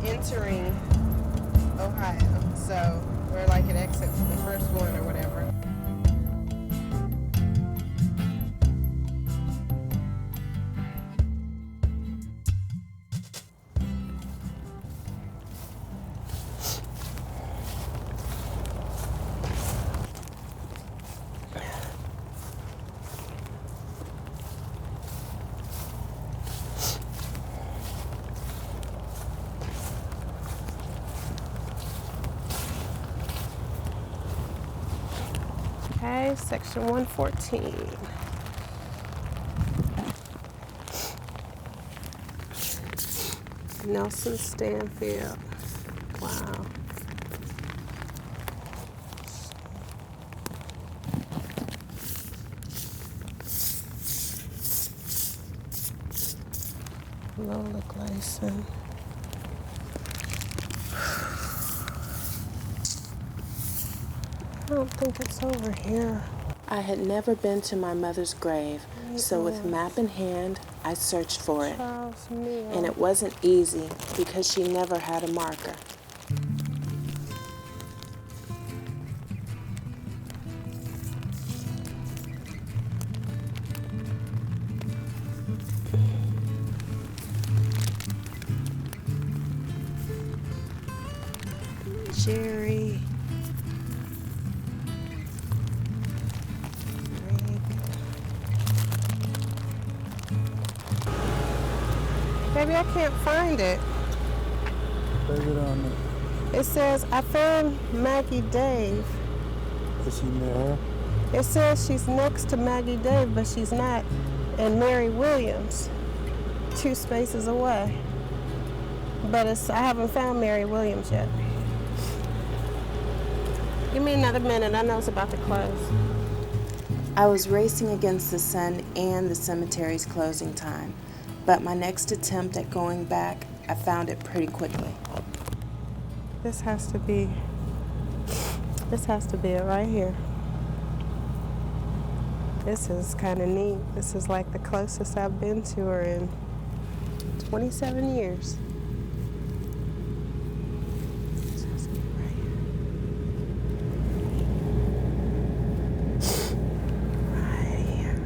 Entering Ohio, so we're like at exit for the first one or whatever. Okay, section 114. Nelson Stanfield. Wow. Lola Gleason. I don't think it's over here. I had never been to my mother's grave, so with map in hand, I searched for it. And it wasn't easy because she never had a marker. Jerry. Maybe I can't find it. Where's it on there? It says, I found Maggie Dave. Is she near her? It says she's next to Maggie Dave, but she's not. And Mary Williams, 2 spaces away. But I haven't found Mary Williams yet. Give me another minute, I know it's about to close. I was racing against the sun and the cemetery's closing time, but my next attempt at going back, I found it pretty quickly. This has to be it right here. This is kind of neat. This is like the closest I've been to her in 27 years. This has to be right here. Right here.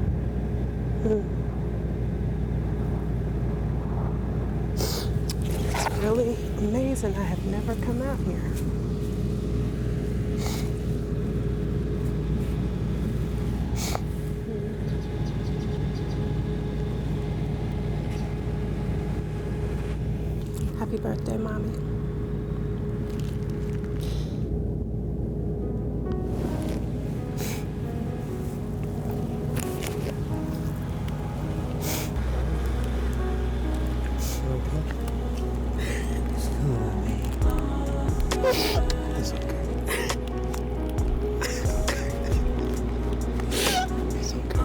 It's really amazing. I have never come out here. Happy birthday, Mommy. It's okay. It's okay.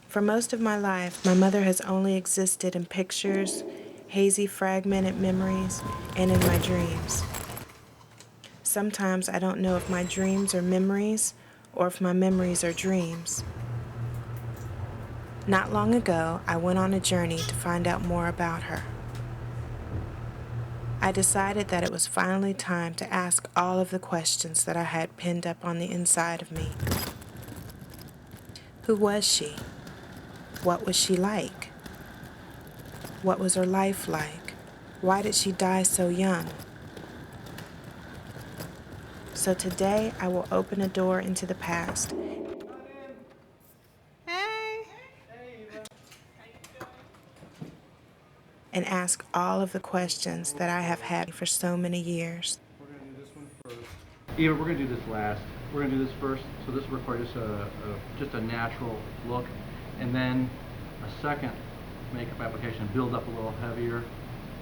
For most of my life, my mother has only existed in pictures, hazy fragmented memories, and in my dreams. Sometimes I don't know if my dreams are memories or if my memories are dreams. Not long ago, I went on a journey to find out more about her. I decided that it was finally time to ask all of the questions that I had pinned up on the inside of me. Who was she? What was she like? What was her life like? Why did she die so young? So today, I will open a door into the past. Hey. And ask all of the questions that I have had for so many years. We're going to do this one first. Eva, we're going to do this last. We're going to do this first, so this will require just a natural look, and then a second makeup application, build up a little heavier,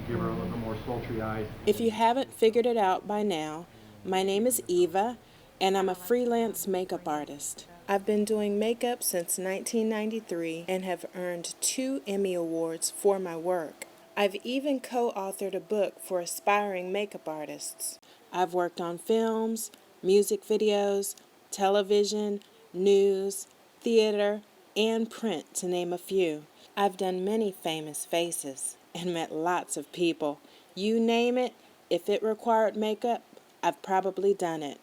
give her a little bit more sultry eyes. If you haven't figured it out by now, my name is Eva, and I'm a freelance makeup artist. I've been doing makeup since 1993 and have earned 2 Emmy Awards for my work. I've even co-authored a book for aspiring makeup artists. I've worked on films, music videos, television, news, theater, and print, to name a few. I've done many famous faces and met lots of people. You name it, if it required makeup, I've probably done it.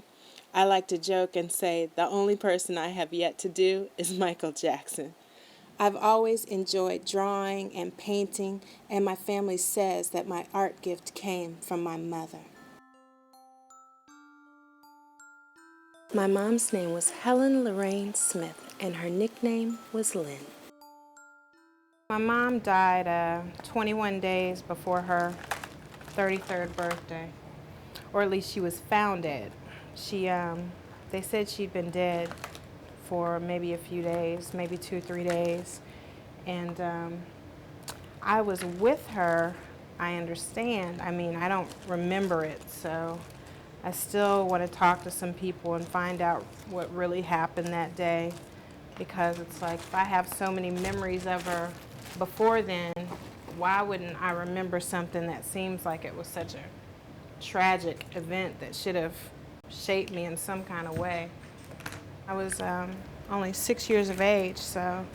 I like to joke and say the only person I have yet to do is Michael Jackson. I've always enjoyed drawing and painting, and my family says that my art gift came from my mother. My mom's name was Helen Lorraine Smith, and her nickname was Lynn. My mom died 21 days before her 33rd birthday, or at least she was found dead. They said she'd been dead for maybe a few days, maybe 2-3 days, and I was with her, I understand. I mean, I don't remember it, so I still want to talk to some people and find out what really happened that day, because it's like, if I have so many memories of her before then, why wouldn't I remember something that seems like it was such a tragic event that should have shaped me in some kind of way? I was only 6 years of age, so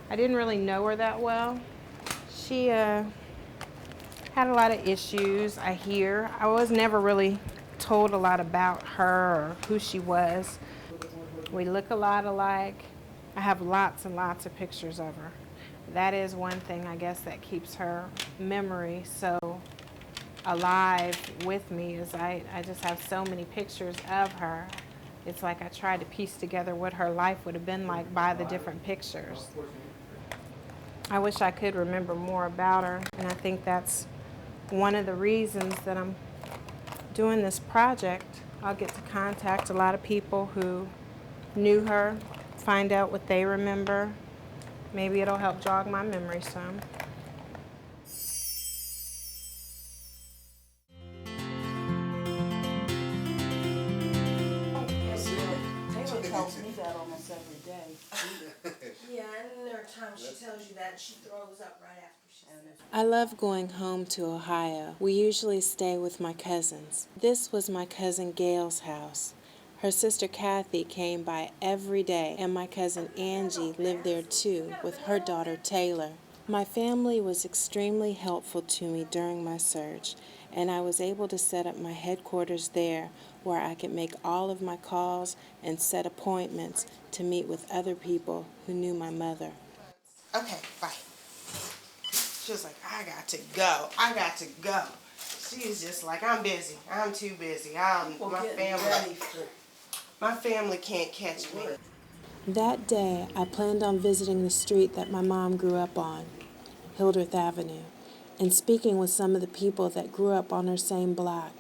I didn't really know her that well. She had a lot of issues, I hear. I was never really told a lot about her or who she was. We look a lot alike. I have lots and lots of pictures of her. That is one thing, I guess, that keeps her memory so alive with me, is I just have so many pictures of her. It's like I tried to piece together what her life would have been like by the different pictures. I wish I could remember more about her, and I think that's one of the reasons that I'm doing this project. I'll get to contact a lot of people who knew her, find out what they remember. Maybe it'll help jog my memory some. Yeah, and there are times she tells you that and she throws up right after she says it. I love going home to Ohio. We usually stay with my cousins. This was my cousin Gail's house. Her sister Kathy came by every day, and my cousin Angie lived there too with her daughter Taylor. My family was extremely helpful to me during my search, and I was able to set up my headquarters there where I could make all of my calls and set appointments to meet with other people who knew my mother. Okay, bye. She was like, I got to go. I got to go. She's just like, I'm busy. I'm too busy. My family can't catch me. That day, I planned on visiting the street that my mom grew up on, Hildreth Avenue, and speaking with some of the people that grew up on her same block.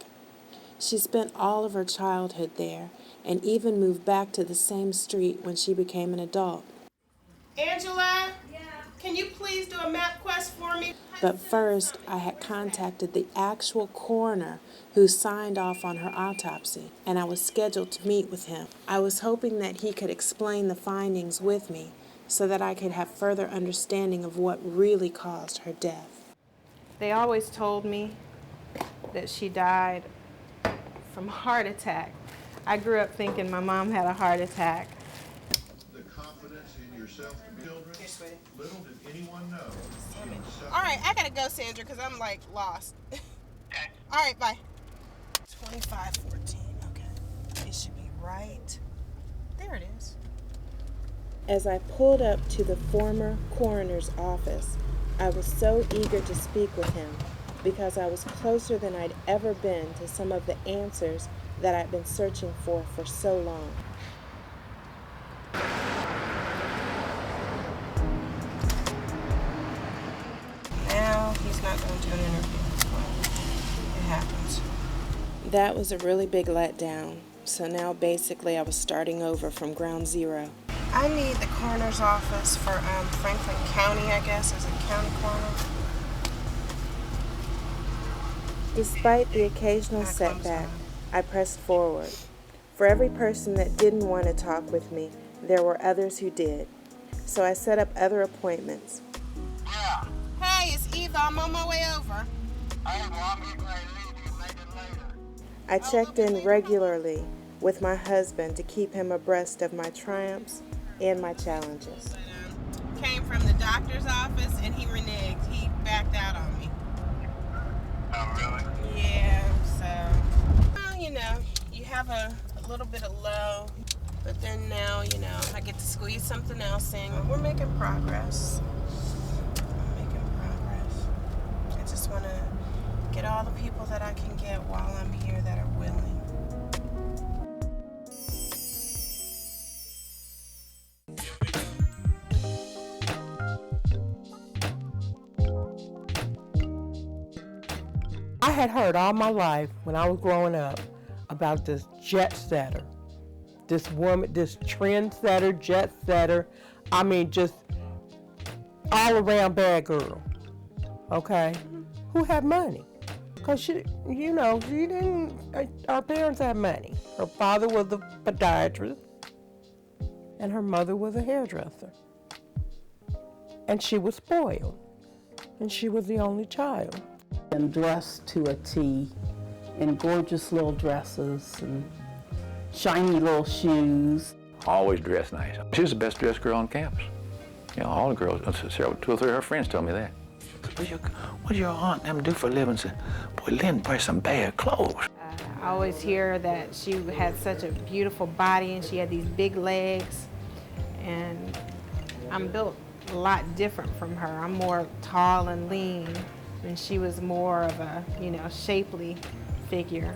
She spent all of her childhood there and even moved back to the same street when she became an adult. Angela? Yeah? Can you please do a map quest for me? But first, I had contacted the actual coroner who signed off on her autopsy, and I was scheduled to meet with him. I was hoping that he could explain the findings with me, so that I could have further understanding of what really caused her death. They always told me that she died from a heart attack. I grew up thinking my mom had a heart attack. The confidence in yourself to build Here, sweetie. little did anyone know. All right, I gotta go, Sandra, because I'm like lost. All right, bye. 2514. Okay. It should be right. There it is. As I pulled up to the former coroner's office, I was so eager to speak with him because I was closer than I'd ever been to some of the answers that I'd been searching for so long. Now he's not going to an interview. It happens. That was a really big letdown. So now basically I was starting over from ground zero. I need the coroner's office for Franklin County, I guess, as a county coroner. Despite the occasional setback, I pressed forward. For every person that didn't want to talk with me, there were others who did. So I set up other appointments. Yeah. Hey, it's Eva. I'm on my way over. Hey, well, I'm getting ready to leave you. Make it later. I checked in regularly with my husband to keep him abreast of my triumphs and my challenges. Came from the doctor's office and he reneged. He backed out on me. Oh, really? Yeah, so, well, you know, you have a little bit of low, but then now, you know, I get to squeeze something else in. We're making progress. We're making progress. I just want to get all the people that I can get while I'm here that are willing. I had heard all my life when I was growing up about this jet setter, this woman, this trendsetter, jet setter. I mean, just all around bad girl. Okay, who had money? Cause she didn't. Our parents had money. Her father was a podiatrist, and her mother was a hairdresser. And she was spoiled, and she was the only child. And dressed to a T in gorgeous little dresses and shiny little shoes. Always dressed nice. She was the best dressed girl on campus. You know, all the girls, two or three of her friends told me that. What did your aunt and them do for a living? I said, boy, Lynn wears some bad clothes. I always hear that she had such a beautiful body and she had these big legs. And I'm built a lot different from her. I'm more tall and lean. And she was more of a, shapely figure.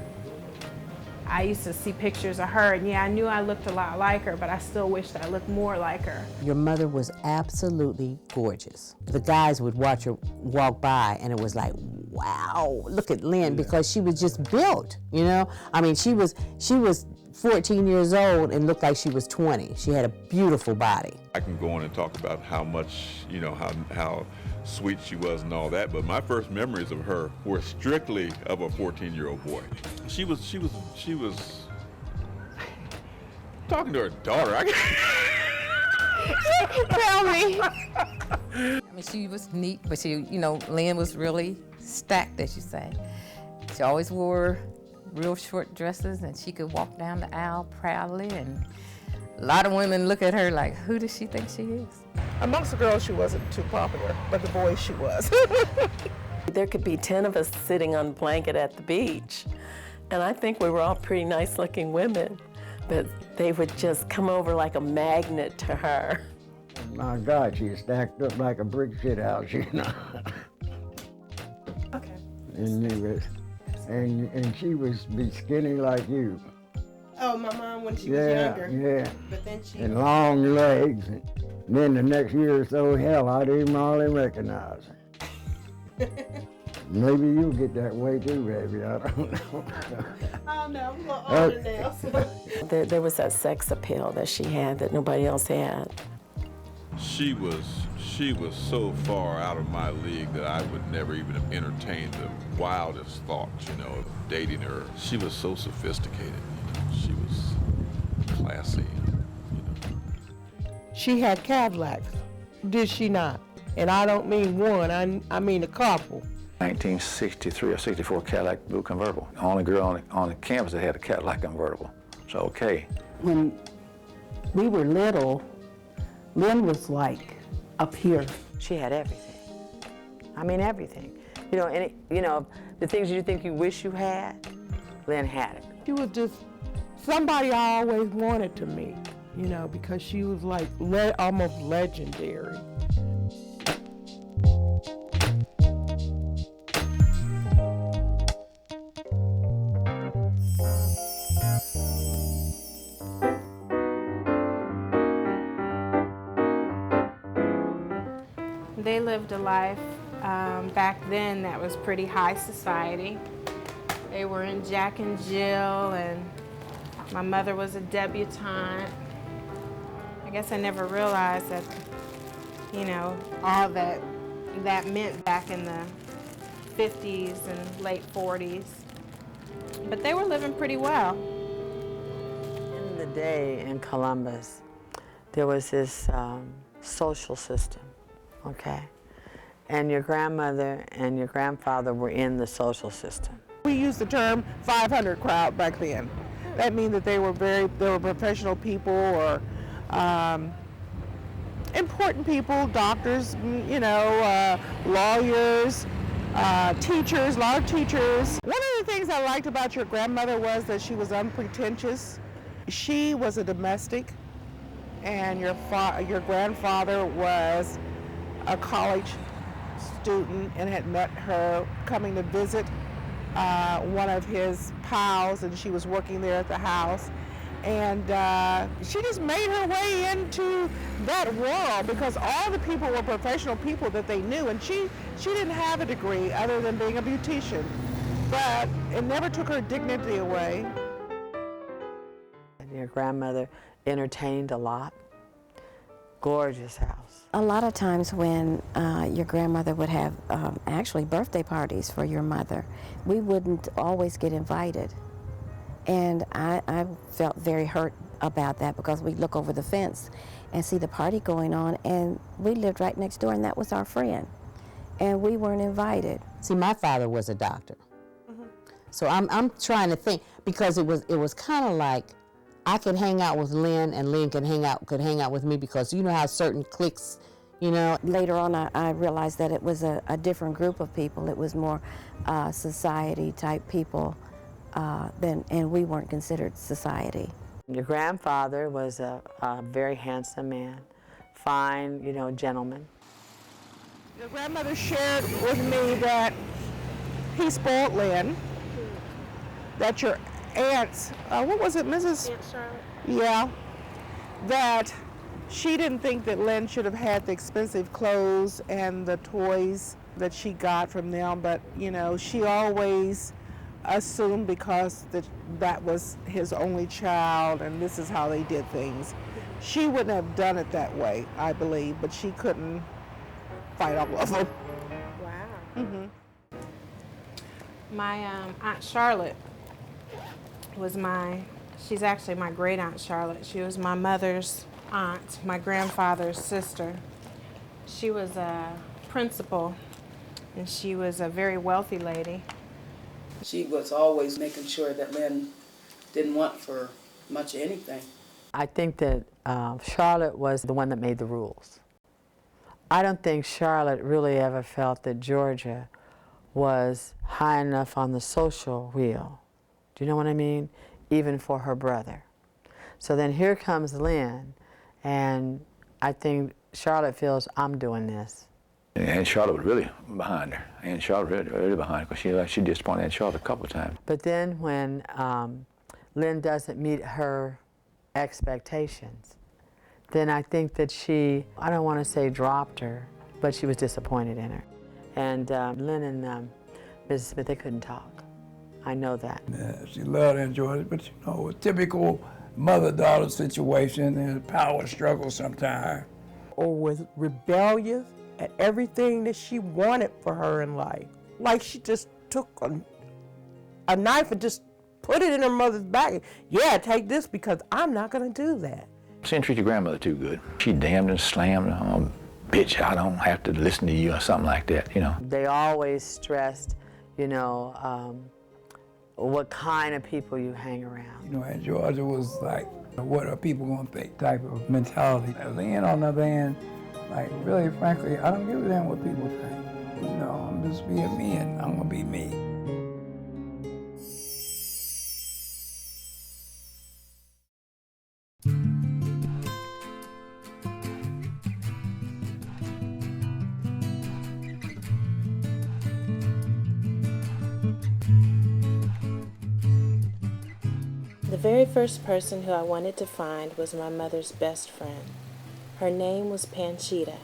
I used to see pictures of her, and yeah, I knew I looked a lot like her, but I still wished I looked more like her. Your mother was absolutely gorgeous. The guys would watch her walk by, and it was like, wow, look at Lynn, because she was just built, I mean, she was 14 years old and looked like she was 20. She had a beautiful body. I can go on and talk about how much, how sweet she was and all that, but my first memories of her were strictly of a 14-year-old boy. She was talking to her daughter. Tell me. I mean, she was neat, but Lynn was really stacked, as you say. She always wore real short dresses, and she could walk down the aisle proudly, and a lot of women look at her like, who does she think she is? Amongst the girls, she wasn't too popular, but the boys, she was. There could be 10 of us sitting on a blanket at the beach, and I think we were all pretty nice-looking women, but they would just come over like a magnet to her. My God, she stacked up like a brick shit house, Okay. And she was be skinny like you. Oh, my mom when she was younger. Yeah. But then she. And long legs. And then the next year or so, hell, I didn't hardly recognize her. Maybe you'll get that way too, baby. I don't know. Oh no, I'm a little older now. So. There was that sex appeal that she had that nobody else had. She was so far out of my league that I would never even have entertained the wildest thoughts, of dating her. She was so sophisticated, she was classy, she had Cadillacs, did she not? And I don't mean one, I mean a couple. 1963 or 64 Cadillac blue convertible. The only girl on the campus that had a Cadillac convertible. So, okay. When we were little, Lynn was like up here. She had everything. I mean, everything. The things you think you wish you had, Lynn had it. She was just somebody I always wanted to meet, because she was like almost legendary. They lived a life back then that was pretty high society. They were in Jack and Jill, and my mother was a debutante. I guess I never realized that, all that meant back in the 50s and late 40s. But they were living pretty well. In the day in Columbus, there was this social system, okay? And your grandmother and your grandfather were in the social system. We used the term 500 crowd back then. That means that they were professional people or important people, doctors, lawyers, teachers, a lot of teachers. One of the things I liked about your grandmother was that she was unpretentious. She was a domestic, and your grandfather was a college student and had met her coming to visit one of his pals, and she was working there at the house. And she just made her way into that world because all the people were professional people that they knew, and she didn't have a degree other than being a beautician, but it never took her dignity away. Your grandmother entertained a lot. Gorgeous house. A lot of times when your grandmother would have actually birthday parties for your mother, we wouldn't always get invited. And I felt very hurt about that because we'd look over the fence and see the party going on, and we lived right next door, and that was our friend. And we weren't invited. See, my father was a doctor. So I'm trying to think, because it was kind of like I could hang out with Lynn, and Lynn could hang out with me, because you know how certain cliques, Later on, I realized that it was a different group of people. It was more society type people, and we weren't considered society. Your grandfather was a very handsome man, fine, gentleman. Your grandmother shared with me that he spoiled Lynn, that your aunts, what was it, Mrs. Aunt Charlotte? Yeah, that she didn't think that Lynn should have had the expensive clothes and the toys that she got from them, but she always assumed because that was his only child and this is how they did things. She wouldn't have done it that way, I believe, but she couldn't fight all of them. Wow. My Aunt Charlotte was she's actually my great Aunt Charlotte. She was my mother's aunt, my grandfather's sister. She was a principal, and she was a very wealthy lady. She was always making sure that Lynn didn't want for much of anything. I think that Charlotte was the one that made the rules. I don't think Charlotte really ever felt that Georgia was high enough on the social wheel. Do you know what I mean? Even for her brother. So then here comes Lynn, and I think Charlotte feels, I'm doing this. And Charlotte was really behind her. And Charlotte really behind her, because she disappointed Aunt Charlotte a couple of times. But then when Lynn doesn't meet her expectations, then I think that she, I don't want to say dropped her, but she was disappointed in her. And Lynn and Mrs. Smith, they couldn't talk. I know that. Yeah, she loved and enjoyed it, but a typical mother-daughter situation and a power struggle sometimes. Or was rebellious at everything that she wanted for her in life. Like she just took a knife and just put it in her mother's back. Yeah, take this because I'm not going to do that. She didn't treat your grandmother too good. She damned and slammed, oh, bitch, I don't have to listen to you or something like that, you know. They always stressed, you know, what kind of people you hang around. You know, at Georgia was like, what are people gonna think type of mentality. Lynn, on the other hand, like, really, frankly, I don't give a damn what people think. You know, I'm just being me and I'm gonna be me. The very first person who I wanted to find was my mother's best friend. Her name was Panchita.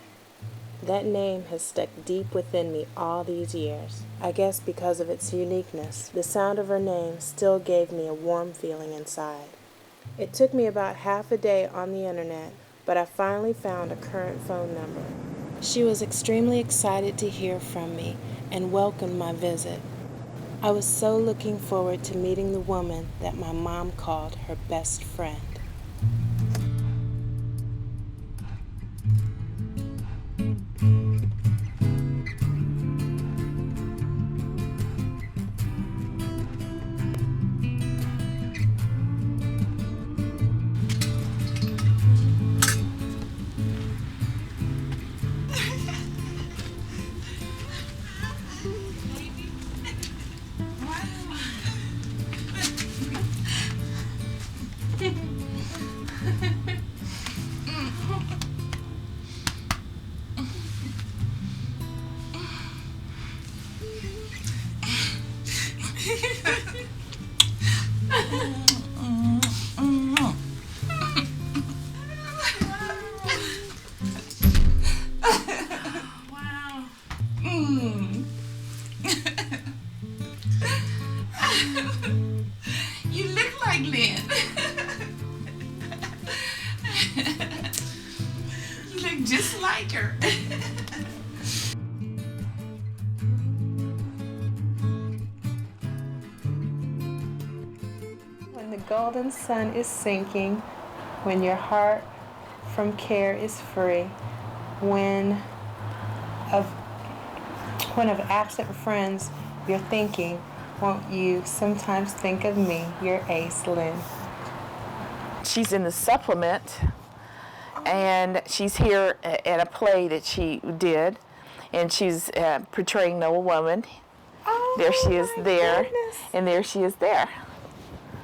That name has stuck deep within me all these years. I guess because of its uniqueness, the sound of her name still gave me a warm feeling inside. It took me about half a day on the internet, but I finally found a current phone number. She was extremely excited to hear from me and welcomed my visit. I was so looking forward to meeting the woman that my mom called her best friend. You look like Lynn. You look just like her. When the golden sun is sinking, when your heart from care is free, when of absent friends you're thinking, won't you sometimes think of me, your ace, Lynn? She's in the supplement, and she's here at a play that she did, and she's portraying Noah Woman. Oh, there she is there, goodness. And there she is there.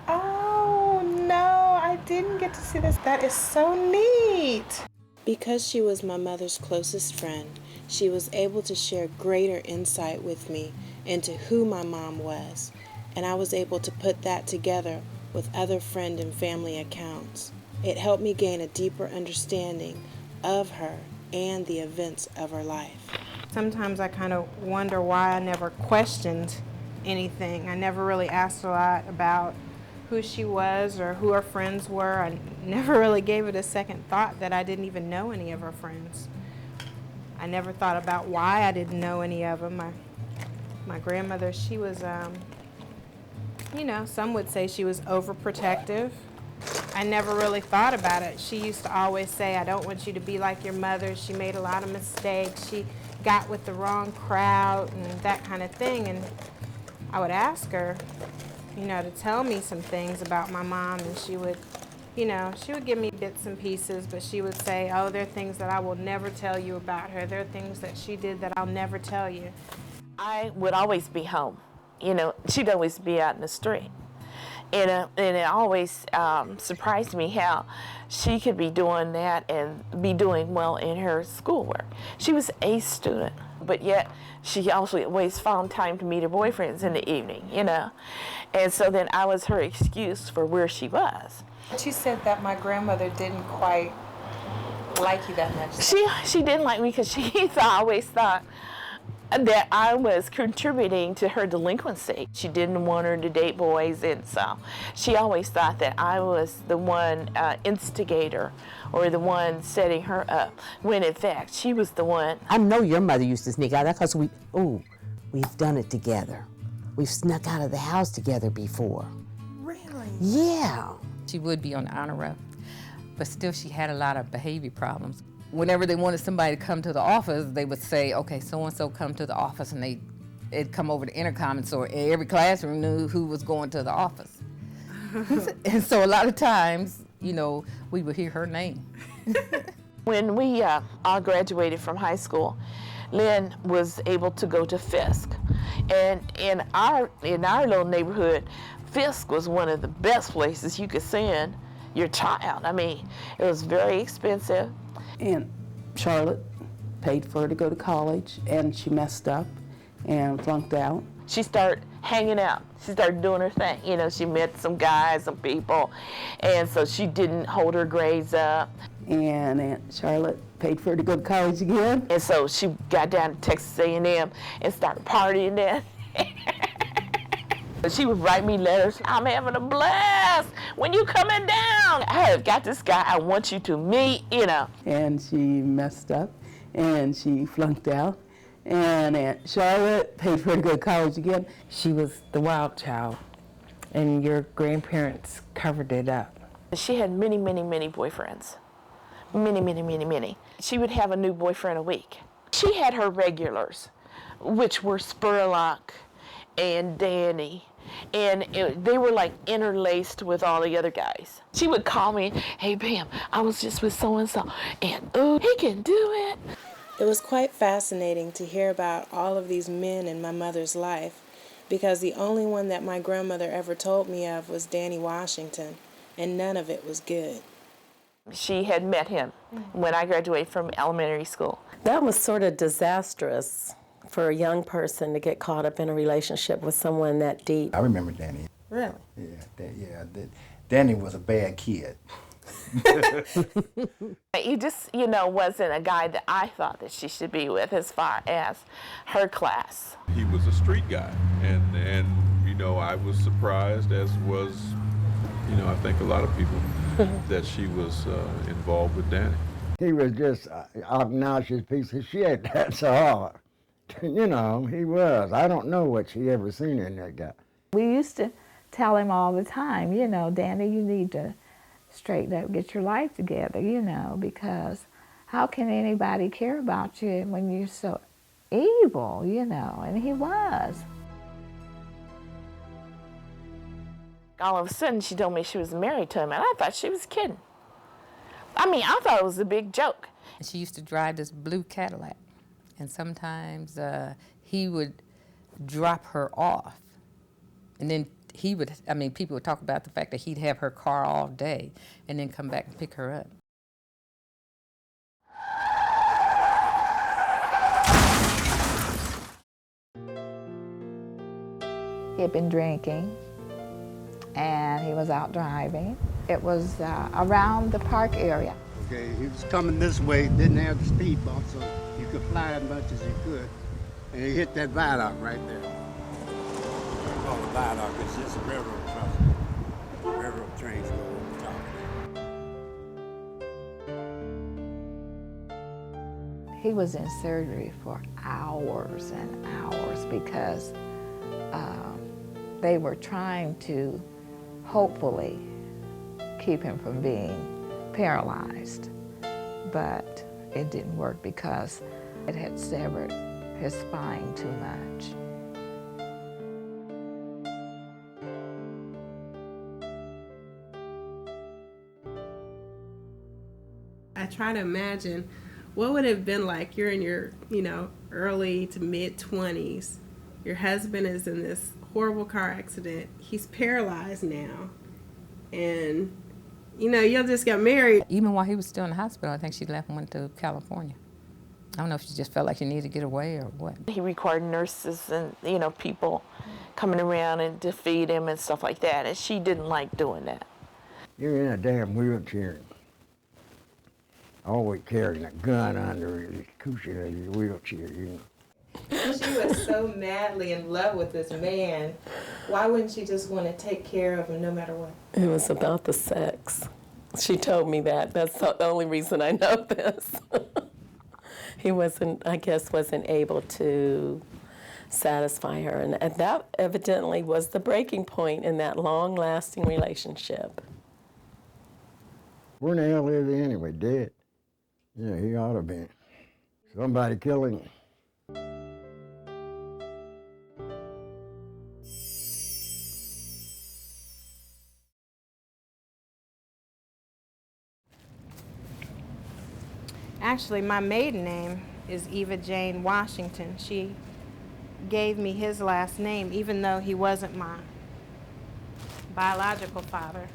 Oh, no, I didn't get to see this. That is so neat. Because she was my mother's closest friend, she was able to share greater insight with me into who my mom was, and I was able to put that together with other friend and family accounts. It helped me gain a deeper understanding of her and the events of her life. Sometimes I kind of wonder why I never questioned anything. I never really asked a lot about who she was or who her friends were. I never really gave it a second thought that I didn't even know any of her friends. I never thought about why I didn't know any of them. My grandmother, she was, you know, some would say she was overprotective. I never really thought about it. She used to always say, I don't want you to be like your mother. She made a lot of mistakes. She got with the wrong crowd and that kind of thing. And I would ask her, you know, to tell me some things about my mom, and she would, you know, she would give me bits and pieces, but she would say, oh, there are things that I will never tell you about her. There are things that she did that I'll never tell you. I would always be home. You know, she'd always be out in the street. And it always surprised me how she could be doing that and be doing well in her schoolwork. She was a student, but yet she also always found time to meet her boyfriends in the evening, you know. And so then I was her excuse for where she was. She said that my grandmother didn't quite like you that much. She didn't like me because she always thought that I was contributing to her delinquency. She didn't want her to date boys, and so she always thought that I was the one instigator or the one setting her up, when in fact she was the one. I know your mother used to sneak out. That's because we've done it together. We've snuck out of the house together before. Really? Yeah. She would be on the honor roll, but still she had a lot of behavior problems. Whenever they wanted somebody to come to the office, they would say, okay, so-and-so come to the office, and it'd come over the intercom, and so every classroom knew who was going to the office. And so a lot of times, you know, we would hear her name. When we all graduated from high school, Lynn was able to go to Fisk. And in our little neighborhood, Fisk was one of the best places you could send your child. I mean, it was very expensive. And Charlotte paid for her to go to college, and she messed up and flunked out. She started hanging out. She started doing her thing. You know, she met some guys, some people, and so she didn't hold her grades up. And Aunt Charlotte paid for her to go to college again. And so she got down to Texas A&M and started partying there. She would write me letters. I'm having a blast. When you coming down? I have got this guy I want you to meet, you know. And she messed up, and she flunked out. And Aunt Charlotte paid for her to go to college again. She was the wild child, and your grandparents covered it up. She had many, many, many boyfriends. Many, many, many, many. She would have a new boyfriend a week. She had her regulars, which were Spurlock and Danny, and they were like interlaced with all the other guys. She would call me, hey, Pam, I was just with so-and-so, and oh, he can do it. It was quite fascinating to hear about all of these men in my mother's life, because the only one that my grandmother ever told me of was Danny Washington, and none of it was good. She had met him when I graduated from elementary school. That was sort of disastrous for a young person to get caught up in a relationship with someone that deep. I remember Danny. Really? Danny was a bad kid. He just, you know, wasn't a guy that I thought that she should be with as far as her class. He was a street guy, and you know, I was surprised, as was, you know, I think a lot of people, that she was involved with Danny. He was just an obnoxious piece of shit, that's all. You know, he was. I don't know what she ever seen in that guy. We used to tell him all the time, you know, Danny, you need to straighten up, get your life together, you know, because how can anybody care about you when you're so evil, you know, and he was. All of a sudden, she told me she was married to him, and I thought she was kidding. I mean, I thought it was a big joke. And she used to drive this blue Cadillac, and sometimes he would drop her off, and then he would, I mean, people would talk about the fact that he'd have her car all day and then come back and pick her up. He had been drinking, and he was out driving. It was around the park area. Okay, he was coming this way, didn't have the speed bump, so you could fly as much as you could. And he hit that viaduct right there. Call it a viaduct, it's just a railroad crossing. Railroad trains go over the top of it. He was in surgery for hours and hours because they were trying to hopefully keep him from being paralyzed, but it didn't work because it had severed his spine too much. I try to imagine what would it have been like. You're in your, you know, early to mid 20s. Your husband is in this horrible car accident. He's paralyzed now. And, you know, y'all just got married. Even while he was still in the hospital, I think she left and went to California. I don't know if she just felt like she needed to get away or what. He required nurses and, you know, people coming around and to feed him and stuff like that, and she didn't like doing that. You're in a damn wheelchair. Always carrying a gun under the cushion of your wheelchair, you know. She was so madly in love with this man. Why wouldn't she just want to take care of him no matter what? It was about the sex. She told me that. That's the only reason I know this. He wasn't, I guess, wasn't able to satisfy her. And that evidently was the breaking point in that long-lasting relationship. Where in the hell is he anyway? Dead? Yeah, he ought to be. Somebody killing him. Actually, my maiden name is Eva Jane Washington. She gave me his last name, even though he wasn't my biological father.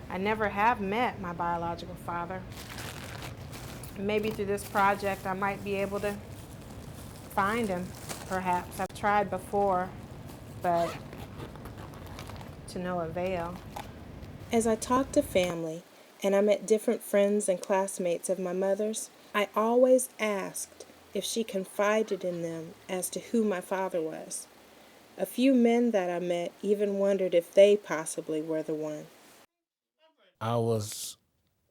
I never have met my biological father. Maybe through this project I might be able to find him, perhaps. I've tried before, but to no avail. As I talk to family and I met different friends and classmates of my mother's, I always asked if she confided in them as to who my father was. A few men that I met even wondered if they possibly were the one. I was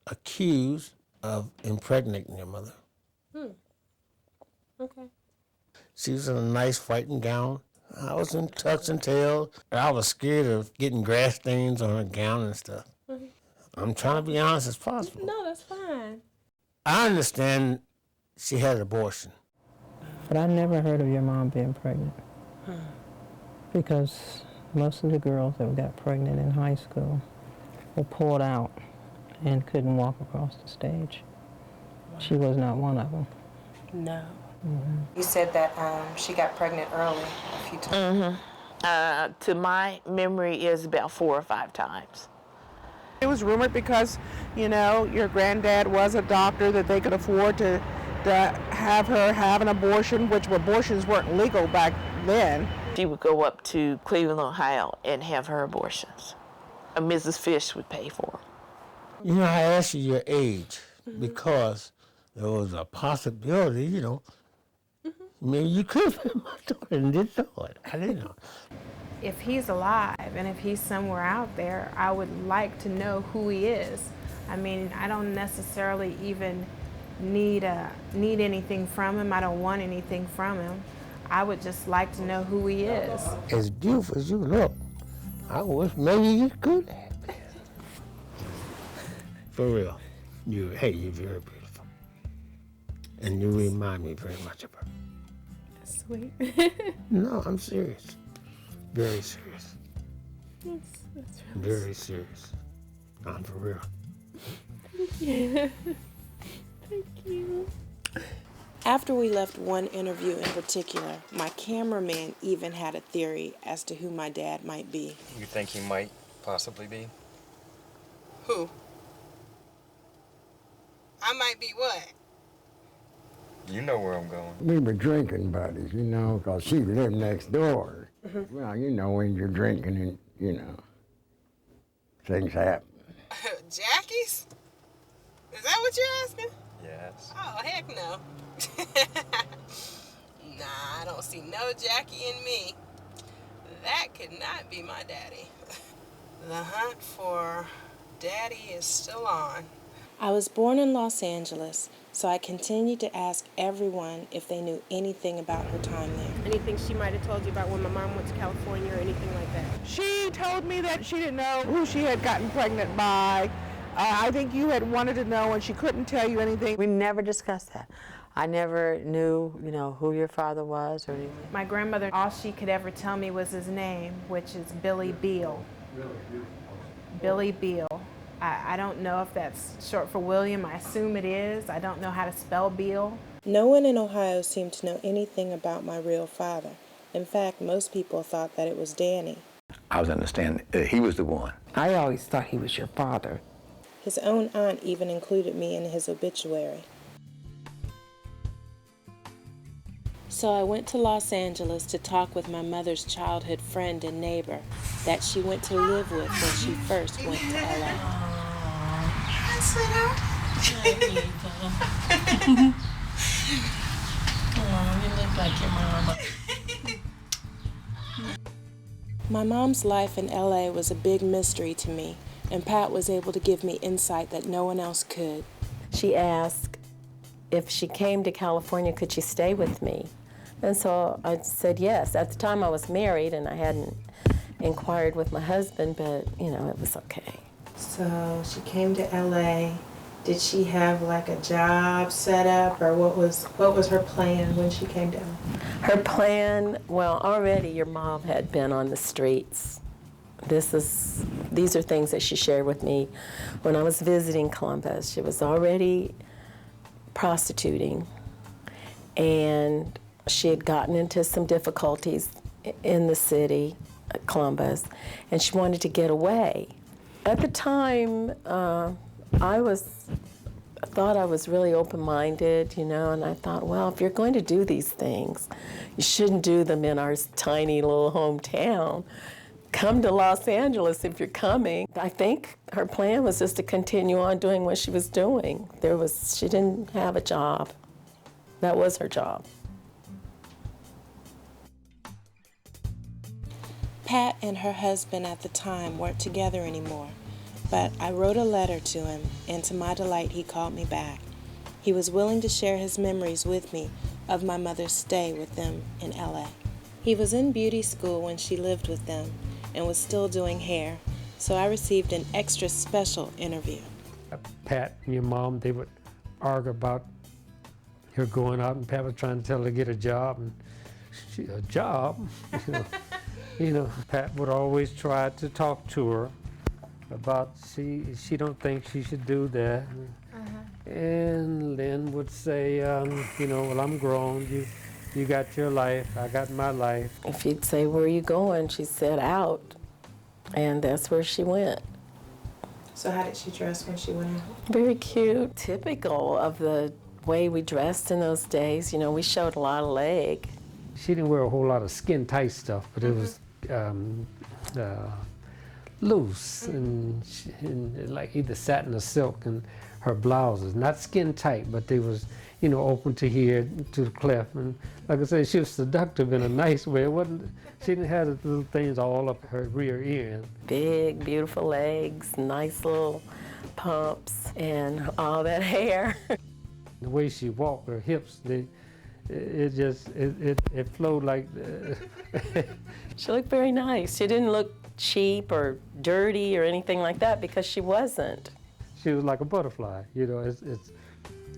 accused of impregnating your mother. Okay. She was in a nice fighting gown. I was in tux and tails. I was scared of getting grass stains on her gown and stuff. I'm trying to be honest as possible. No, that's fine. I understand she had an abortion. But I never heard of your mom being pregnant. Because most of the girls that got pregnant in high school were pulled out and couldn't walk across the stage. She was not one of them. No. You said that she got pregnant early a few times. To my memory is about 4 or 5 times. It was rumored because, you know, your granddad was a doctor that they could afford to have her have an abortion, which abortions weren't legal back then. She would go up to Cleveland, Ohio and have her abortions. Mrs. Fish would pay for them. You know, I asked you your age because there was a possibility, you know, maybe you could have been my daughter and didn't know it. I didn't know. If he's alive and if he's somewhere out there, I would like to know who he is. I mean, I don't necessarily even need anything from him. I don't want anything from him. I would just like to know who he is. As beautiful as you look, I wish maybe you could have. For real. You're very beautiful. And you remind me very much of her. That's sweet. No, I'm serious. Very serious. That's Very serious. I'm for real. Thank you. Thank you. After we left one interview in particular, my cameraman even had a theory as to who my dad might be. You think he might possibly be? Who? I might be what? You know where I'm going. We were drinking buddies, you know, because she lived next door. Well, you know, when you're drinking and, you know, things happen. Jackie's? Is that what you're asking? Yes. Oh, heck no. Nah, I don't see no Jackie in me. That could not be my daddy. The hunt for daddy is still on. I was born in Los Angeles, so I continued to ask everyone if they knew anything about her time there. Anything she might have told you about when my mom went to California or anything like that? She told me that she didn't know who she had gotten pregnant by. I think you had wanted to know and she couldn't tell you anything. We never discussed that. I never knew, you know, who your father was or anything. My grandmother, all she could ever tell me was his name, which is Billy Beal. Billy Beal. I don't know if that's short for William. I assume it is. I don't know how to spell Beal. No one in Ohio seemed to know anything about my real father. In fact, most people thought that it was Danny. I was understanding he was the one. I always thought he was your father. His own aunt even included me in his obituary. So I went to Los Angeles to talk with my mother's childhood friend and neighbor that she went to live with when she first went to LA. Hi, sweetheart. Oh, you look like your mama. My mom's life in LA was a big mystery to me, and Pat was able to give me insight that no one else could. She asked if she came to California, could she stay with me? And so I said yes. At the time I was married and I hadn't inquired with my husband, but you know, it was okay. So she came to LA. Did she have like a job set up, or what was her plan when she came down? Her plan, well, already your mom had been on the streets. These are things that she shared with me when I was visiting Columbus. She was already prostituting, and she had gotten into some difficulties in the city, Columbus, and she wanted to get away. At the time, I thought I was really open-minded, you know, and I thought, well, if you're going to do these things, you shouldn't do them in our tiny little hometown. Come to Los Angeles if you're coming. I think her plan was just to continue on doing what she was doing. She didn't have a job. That was her job. Pat and her husband at the time weren't together anymore, but I wrote a letter to him, and to my delight, he called me back. He was willing to share his memories with me of my mother's stay with them in LA. He was in beauty school when she lived with them and was still doing hair, so I received an extra special interview. Pat and your mom, they would argue about her going out, and Pat was trying to tell her to get a job, and a job? You know, Pat would always try to talk to her about she don't think she should do that. And Lynn would say, you know, well, I'm grown. You got your life. I got my life. If you'd say, where are you going? She said, out. And that's where she went. So how did she dress when she went out? Very cute. Typical of the way we dressed in those days. You know, we showed a lot of leg. She didn't wear a whole lot of skin-tight stuff, but it was loose and like either satin or silk, and her blouses, not skin-tight, but they was, you know, open to here, to the cleft. And like I said, she was seductive in a nice way. It wasn't, she didn't have the little things all up her rear end. Big, beautiful legs, nice little pumps, and all that hair. The way she walked, her hips, it flowed like. She looked very nice. She didn't look cheap or dirty or anything like that, because she wasn't. She was like a butterfly, you know. It's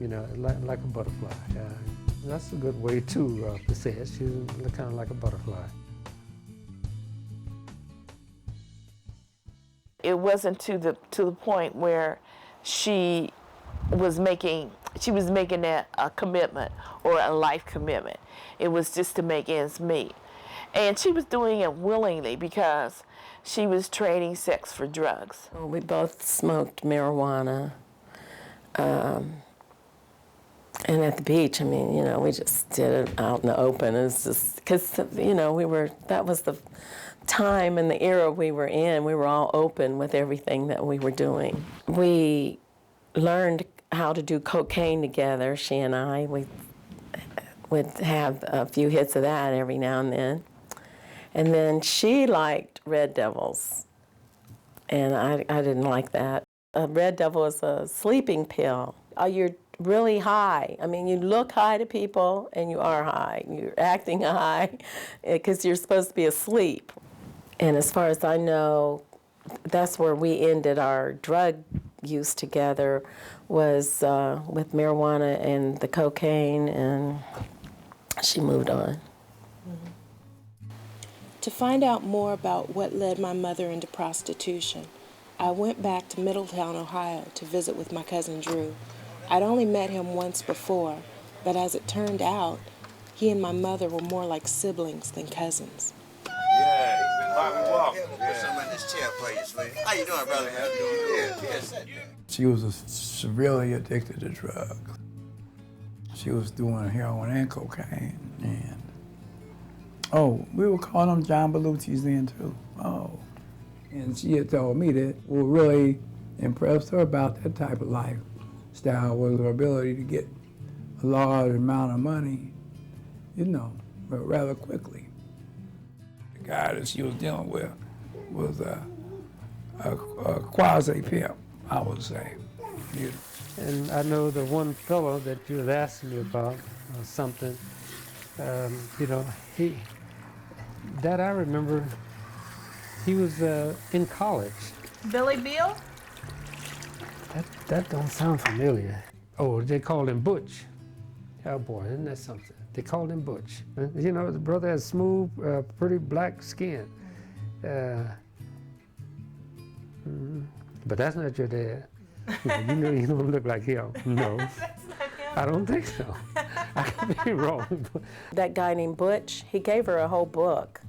you know, like a butterfly. That's a good way to say it. She was kind of like a butterfly. It wasn't to the point where she was making that a commitment or a life commitment. It was just to make ends meet. And she was doing it willingly because she was trading sex for drugs. Well, we both smoked marijuana. And at the beach, I mean, you know, we just did it out in the open. It's just because, you know, that was the time and the era we were in. We were all open with everything that we were doing. We learned how to do cocaine together, she and I. We would have a few hits of that every now and then. And then she liked Red Devils, and I didn't like that. A Red Devil is a sleeping pill. You're really high. I mean, you look high to people, and you are high. You're acting high because you're supposed to be asleep. And as far as I know, that's where we ended our drug use together, was with marijuana and the cocaine, and she moved on. To find out more about what led my mother into prostitution, I went back to Middletown, Ohio to visit with my cousin Drew. I'd only met him once before, but as it turned out, he and my mother were more like siblings than cousins. Yeah, Bobby Walker. Put some in this chair for you, sweetie. How you doing, brother? How you doing? Yes. She was severely addicted to drugs. She was doing heroin and cocaine, and we were calling them John Belushis then too. And she had told me that what really impressed her about that type of lifestyle was her ability to get a large amount of money, you know, rather quickly. The guy that she was dealing with was a quasi-pimp, I would say. You know. And I know the one fellow that you was asking me about, something, you know, I remember, he was in college. Billy Beal? That don't sound familiar. Oh, they called him Butch. Oh boy, isn't that something? They called him Butch. You know, the brother has smooth, pretty black skin. But that's not your dad. You know, you don't look like him. No, I don't think so. I could be wrong. That guy named Butch, he gave her a whole book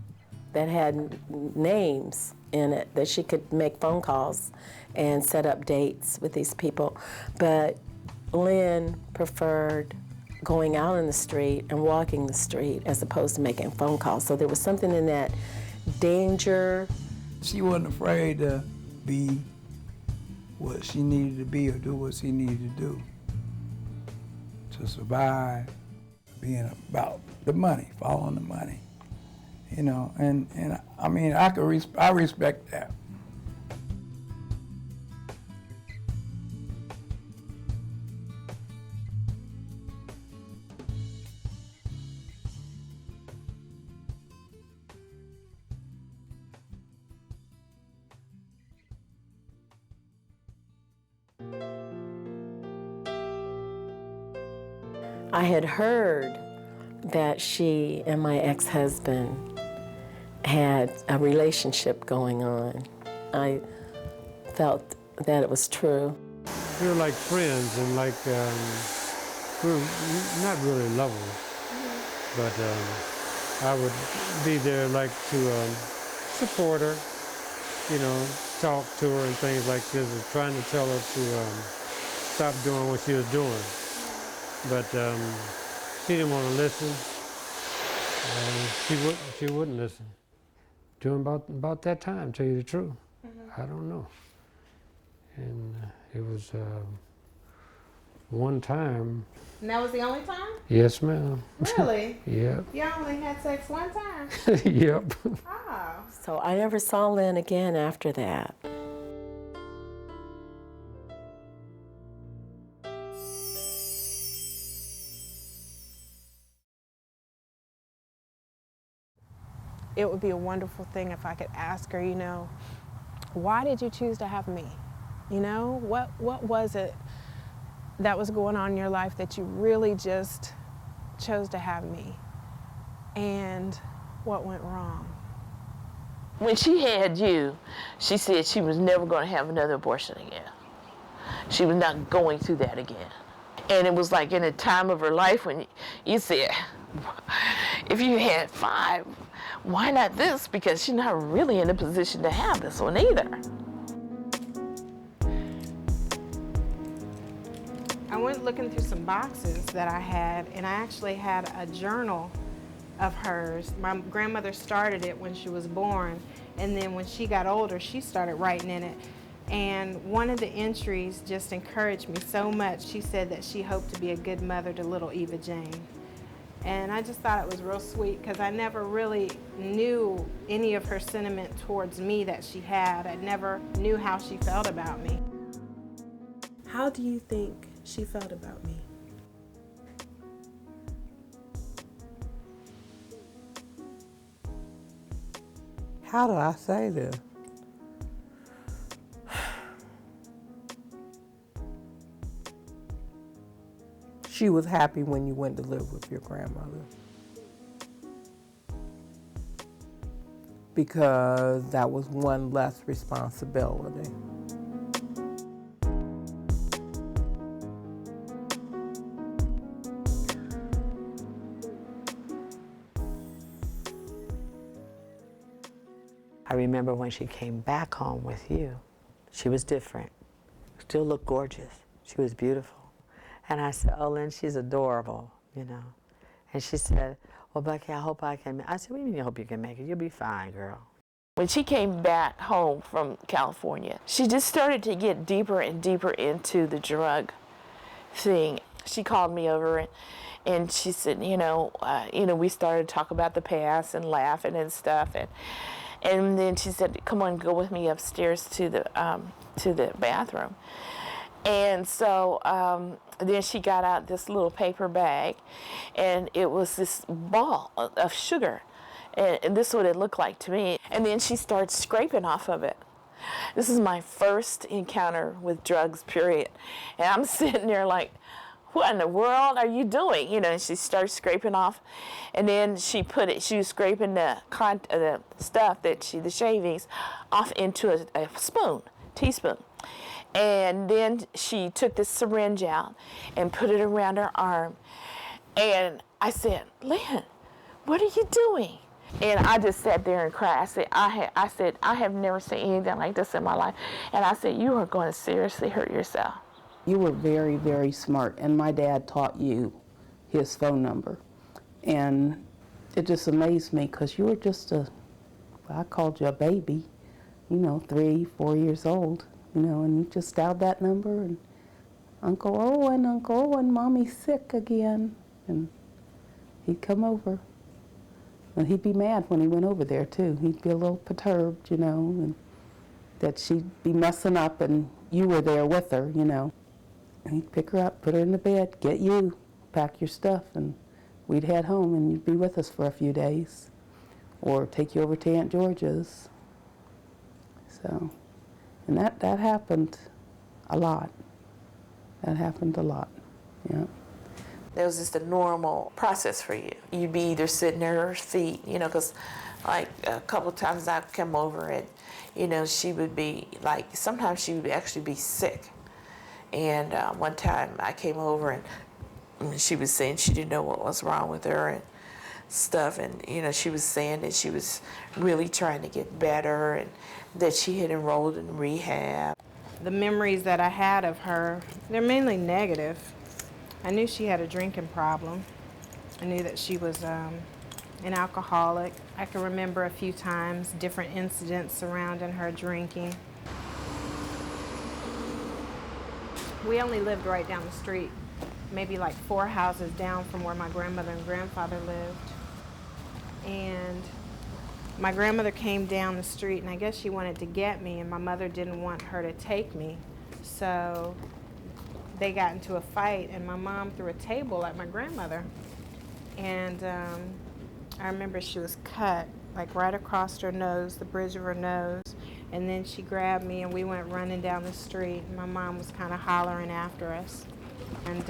that had names in it that she could make phone calls and set up dates with these people. But Lynn preferred going out in the street and walking the street as opposed to making phone calls. So there was something in that danger. She wasn't afraid to be what she needed to be or do what she needed to do to survive, being about the money, following the money, you know, and I mean, I respect that. I had heard that she and my ex-husband had a relationship going on. I felt that it was true. We were like friends and like, we were not really lovers, but I would be there like to support her, you know, talk to her and things like this, and trying to tell her to stop doing what she was doing. But she didn't want to listen. She wouldn't listen. During about that time, tell you the truth. I don't know. And it was one time. And that was the only time? Yes, ma'am. Really? Yep. You only had sex one time? Yep. Oh. So I never saw Lynn again after that. It would be a wonderful thing if I could ask her, you know, why did you choose to have me? You know, what was it that was going on in your life that you really just chose to have me? And what went wrong? When she had you, she said she was never going to have another abortion again. She was not going through that again. And it was like in a time of her life when you said, if you had 5, why not this? Because she's not really in a position to have this one either. I went looking through some boxes that I had, and I actually had a journal of hers. My grandmother started it when she was born, and then when she got older, she started writing in it. And one of the entries just encouraged me so much. She said that she hoped to be a good mother to little Eva Jane. And I just thought it was real sweet because I never really knew any of her sentiment towards me that she had. I never knew how she felt about me. How do you think she felt about me? How do I say this? She was happy when you went to live with your grandmother. Because that was one less responsibility. I remember when she came back home with you, she was different. Still looked gorgeous. She was beautiful. And I said, oh, Lynn, she's adorable, you know. And she said, well, Becky, I hope I can. I said, what do you mean you hope you can make it? You'll be fine, girl. When she came back home from California, she just started to get deeper and deeper into the drug thing. She called me over and she said, we started to talk about the past and laughing and stuff. And then she said, come on, go with me upstairs to the bathroom. And so then she got out this little paper bag, and it was this ball of sugar. And this is what it looked like to me. And then she started scraping off of it. This is my first encounter with drugs, period. And I'm sitting there like, what in the world are you doing? You know, and she started scraping off, and then she was scraping the stuff the shavings off into a spoon, teaspoon. And then she took the syringe out and put it around her arm. And I said, Lynn, what are you doing? And I just sat there and cried. I said, I have never seen anything like this in my life. And I said, you are going to seriously hurt yourself. You were very, very smart, and my dad taught you his phone number. And it just amazed me because you were just I called you a baby, 3, 4 years old, and you just dialed that number, and Uncle Owen, Mommy's sick again. And he'd come over. And he'd be mad when he went over there, too. He'd be a little perturbed, and that she'd be messing up and you were there with her, And he'd pick her up, put her in the bed, get you, pack your stuff, and we'd head home and you'd be with us for a few days. Or take you over to Aunt George's. So, and that happened a lot. That happened a lot, yeah. That was just a normal process for you. You'd be either sitting at her feet, because like a couple of times I'd come over and, she would be like, sometimes she would actually be sick. And one time I came over and she was saying she didn't know what was wrong with her and stuff. And, she was saying that she was really trying to get better and that she had enrolled in rehab. The memories that I had of her, they're mainly negative. I knew she had a drinking problem. I knew that she was an alcoholic. I can remember a few times different incidents surrounding her drinking. We only lived right down the street, maybe like 4 houses down from where my grandmother and grandfather lived. And my grandmother came down the street, and I guess she wanted to get me, and my mother didn't want her to take me. So they got into a fight, and my mom threw a table at my grandmother. And I remember she was cut, like right across her nose, the bridge of her nose. And then she grabbed me, and we went running down the street. And my mom was kind of hollering after us. And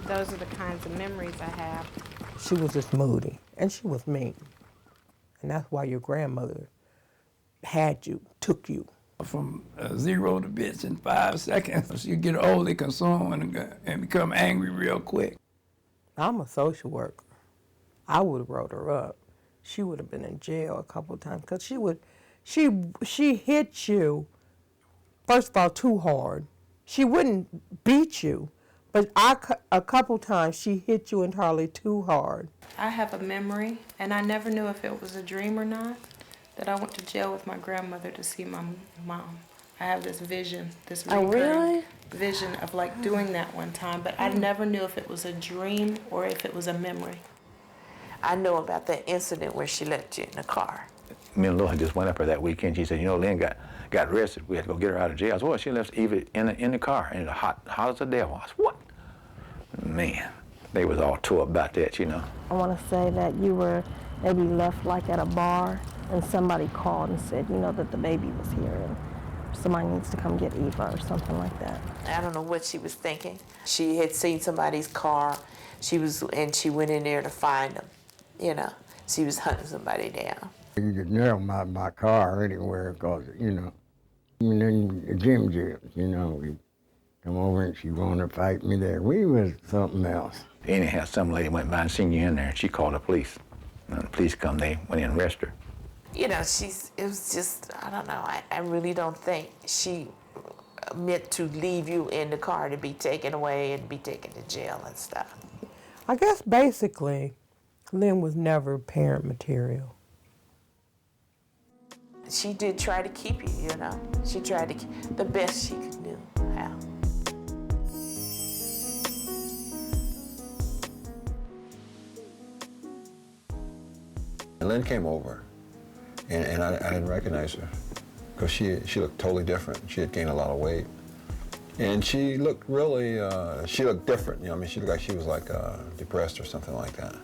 those are the kinds of memories I have. She was just moody, and she was mean. And that's why your grandmother had you, took you. From 0 to bits in 5 seconds. You get overly consumed and become angry real quick. I'm a social worker. I would have wrote her up. She would have been in jail a couple of times because she hit you, first of all, too hard. She wouldn't beat you, but a couple times she hit you entirely too hard. I have a memory, and I never knew if it was a dream or not, that I went to jail with my grandmother to see my mom. I have this vision, this recurring vision of like doing that one time, but I never knew if it was a dream or if it was a memory. I know about that incident where she left you in the car. Me and Laura just went up there that weekend. She said, Lynn got arrested. We had to go get her out of jail. I said, well, she left Eva in the car, and it was hot as the devil. I said, what? Man, they was all tore up about that, I want to say that you were maybe left like at a bar, and somebody called and said, that the baby was here, and somebody needs to come get Eva or something like that. I don't know what she was thinking. She had seen somebody's car. She went in there to find them. She was hunting somebody down. You could nail my car anywhere because, even in the gym, we come over and she wanted to fight me there. We was something else. Anyhow, some lady went by and seen you in there, and she called the police. When the police come, they went in and arrested her. It was just, I don't know, I really don't think she meant to leave you in the car to be taken away and be taken to jail and stuff. I guess basically, Lynn was never parent material. She did try to keep you, She tried to keep the best she could do how. Lynn came over, and I didn't recognize her because she looked totally different. She had gained a lot of weight, and she looked really she looked different. She looked like she was like depressed or something like that.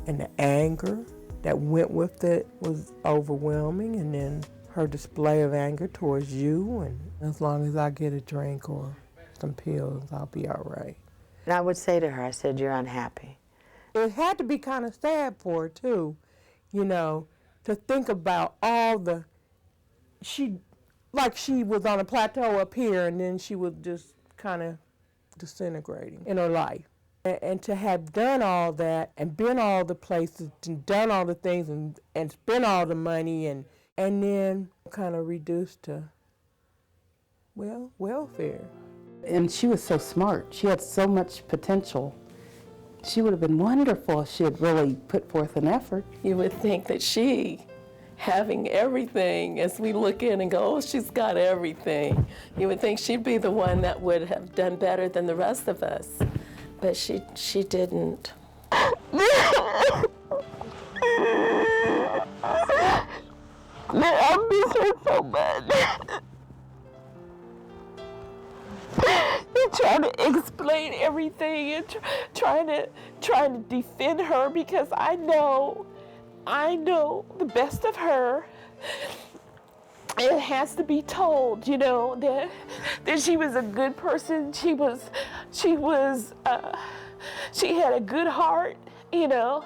And the anger that went with it was overwhelming, and then her display of anger towards you, and as long as I get a drink or some pills, I'll be all right. And I would say to her, I said, you're unhappy. It had to be kind of sad for her, too, you know, to think about all the, like she was on a plateau up here, and then she was just kind of disintegrating in her life. And to have done all that and been all the places and done all the things and spent all the money and then kind of reduced to, well, welfare. And she was so smart. She had so much potential. She would have been wonderful if she had really put forth an effort. You would think that she, having everything, as we look in and go, oh, she's got everything. You would think she'd be the one that would have done better than the rest of us. But she didn't. I miss her so much. And trying to explain everything and trying to defend her, because I know the best of her. It has to be told, you know, that she was a good person. She had a good heart, you know.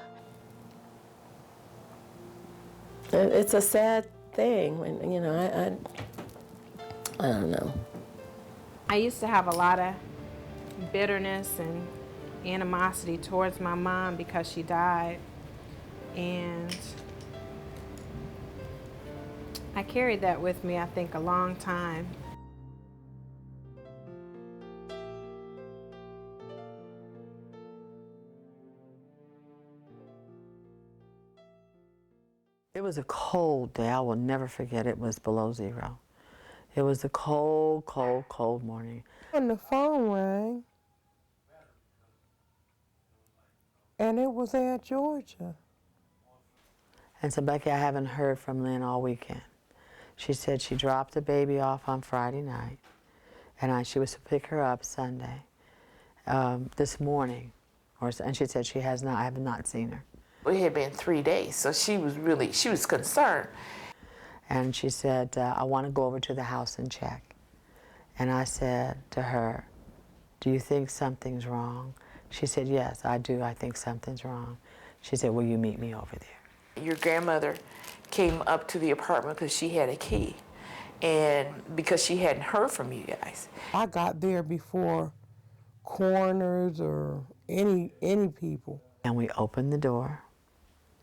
It's a sad thing when, you know, I don't know. I used to have a lot of bitterness and animosity towards my mom because she died. And I carried that with me, I think, a long time. It was a cold day. I will never forget. It was below zero. It was a cold, cold, cold morning. And the phone rang, and it was Aunt Georgia. And so, Becky, I haven't heard from Lynn all weekend. She said she dropped the baby off on Friday night, and she was to pick her up Sunday, this morning, and she said I have not seen her. It had been 3 days, so she was concerned. And she said, I want to go over to the house and check. And I said to her, do you think something's wrong? She said, yes, I do. I think something's wrong. She said, will you meet me over there? Your grandmother came up to the apartment because she had a key, and because she hadn't heard from you guys. I got there before coroners or any people. And we opened the door,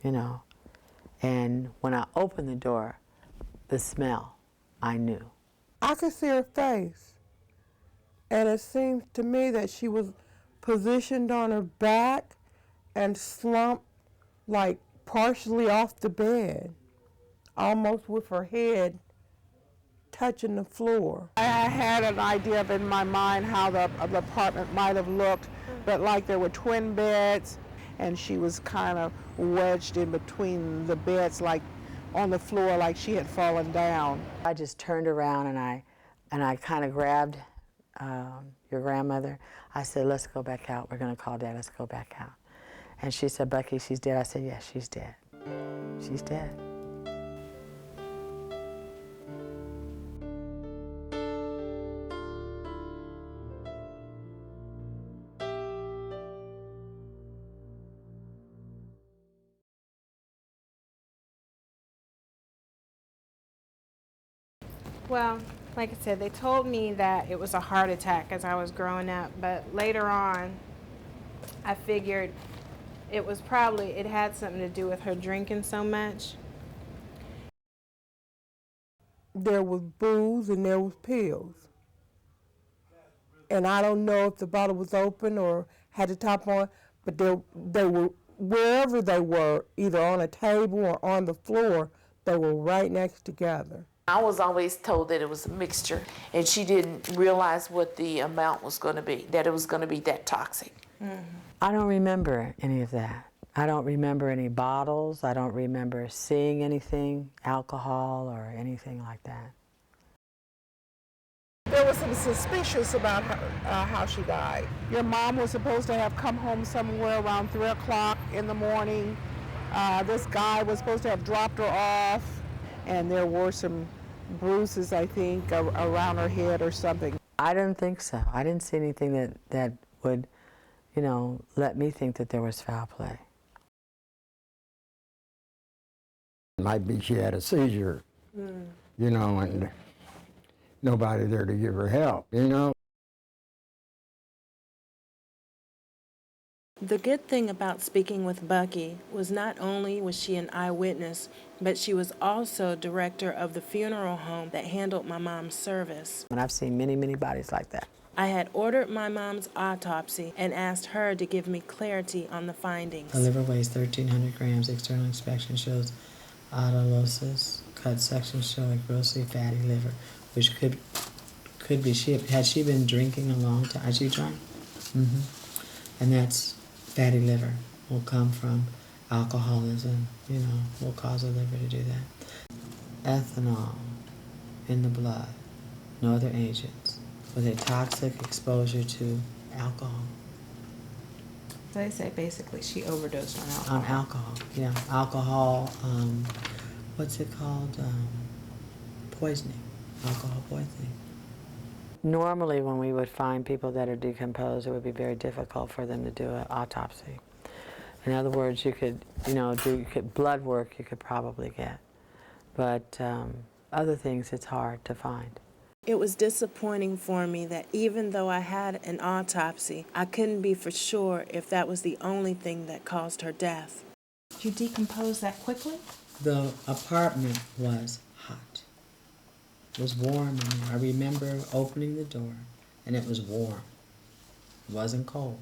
you know, and when I opened the door, the smell, I knew. I could see her face, and it seemed to me that she was positioned on her back and slumped, like partially off the bed, almost with her head touching the floor. I had an idea of in my mind how the apartment might have looked, but like there were twin beds, and she was kind of wedged in between the beds, like on the floor, like she had fallen down. I just turned around and I kind of grabbed your grandmother. I said, let's go back out. We're going to call Dad. Let's go back out. And she said, Becky, she's dead. I said, yes, she's dead. She's dead. Well, like I said, they told me that it was a heart attack as I was growing up, but later on, I figured it had something to do with her drinking so much. There was booze and there was pills. And I don't know if the bottle was open or had the top on, but they were, wherever they were, either on a table or on the floor, they were right next together. I was always told that it was a mixture, and she didn't realize what the amount was going to be, that it was going to be that toxic. Mm-hmm. I don't remember any of that. I don't remember any bottles. I don't remember seeing anything, alcohol or anything like that. There was some suspicious about how she died. Your mom was supposed to have come home somewhere around 3 o'clock in the morning. This guy was supposed to have dropped her off, and there were some bruises, I think, around her head or something. I don't think so. I didn't see anything that would, you know, let me think that there was foul play. Might be she had a seizure, you know, and nobody there to give her help, you know. The good thing about speaking with Bucky was not only was she an eyewitness, but she was also director of the funeral home that handled my mom's service. And I've seen many, many bodies like that. I had ordered my mom's autopsy and asked her to give me clarity on the findings. The liver weighs 1,300 grams. External inspection shows autolysis. Cut sections show a grossly fatty liver, which could be had she been drinking a long time? Has she drank? And that's fatty liver will come from alcoholism, you know, will cause a liver to do that. Ethanol in the blood, no other agents, with a toxic exposure to alcohol. So they say basically she overdosed on alcohol. On alcohol, yeah. Alcohol, what's it called? Poisoning, alcohol poisoning. Normally, when we would find people that are decomposed, it would be very difficult for them to do an autopsy. In other words, you could, you know, blood work you could probably get, but other things it's hard to find. It was disappointing for me that even though I had an autopsy, I couldn't be for sure if that was the only thing that caused her death. Did you decompose that quickly? The apartment was hot. It was warm in there. I remember opening the door, and it was warm. It wasn't cold.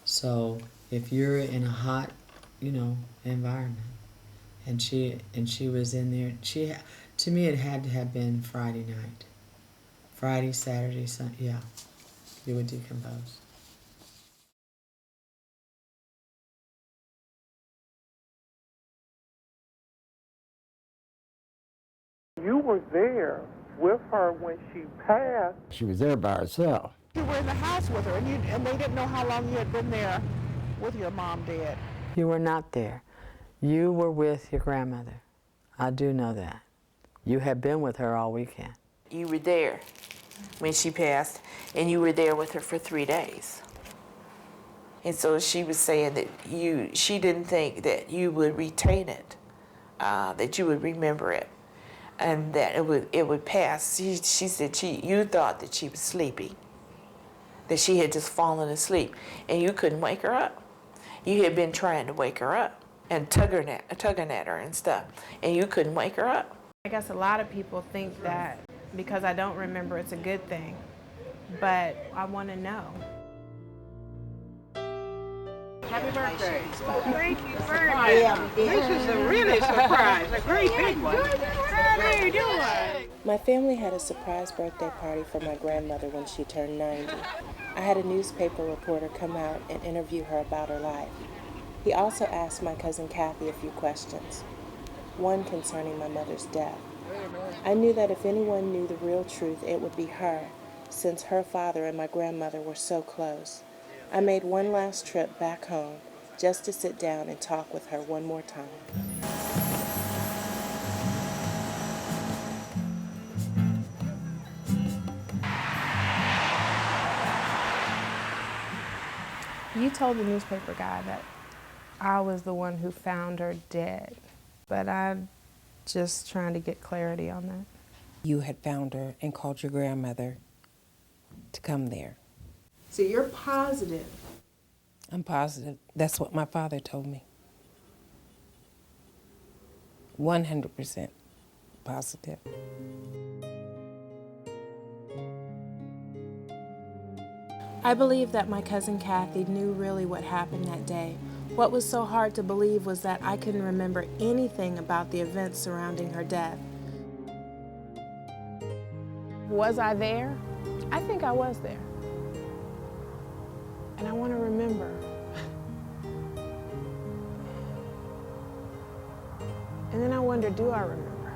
So if you're in a hot, you know, environment, and she was in there, to me it had to have been Friday night. Friday, Saturday, Sunday, yeah, you would decompose. You were there with her when she passed. She was there by herself. You were in the house with her, and they didn't know how long you had been there with your mom dead. You were not there. You were with your grandmother. I do know that. You had been with her all weekend. You were there when she passed, and you were there with her for 3 days. And so she was saying that she didn't think that you would retain it, that you would remember it, and that it would pass. She said you thought that she was sleepy, that she had just fallen asleep, and you couldn't wake her up. You had been trying to wake her up and tugging at her and stuff, and you couldn't wake her up. I guess a lot of people think that because I don't remember it's a good thing, but I want to know. Happy birthday. Thank you very much. This is a really surprise, a great big one. How are you doing? My family had a surprise birthday party for my grandmother when she turned 90. I had a newspaper reporter come out and interview her about her life. He also asked my cousin Kathy a few questions, one concerning my mother's death. I knew that if anyone knew the real truth, it would be her, since her father and my grandmother were so close. I made one last trip back home just to sit down and talk with her one more time. You told the newspaper guy that I was the one who found her dead, but I'm just trying to get clarity on that. You had found her and called your grandmother to come there. So you're positive? I'm positive. That's what my father told me. 100% positive. I believe that my cousin Kathy knew really what happened that day. What was so hard to believe was that I couldn't remember anything about the events surrounding her death. Was I there? I think I was there. And I want to remember. And then I wonder, do I remember?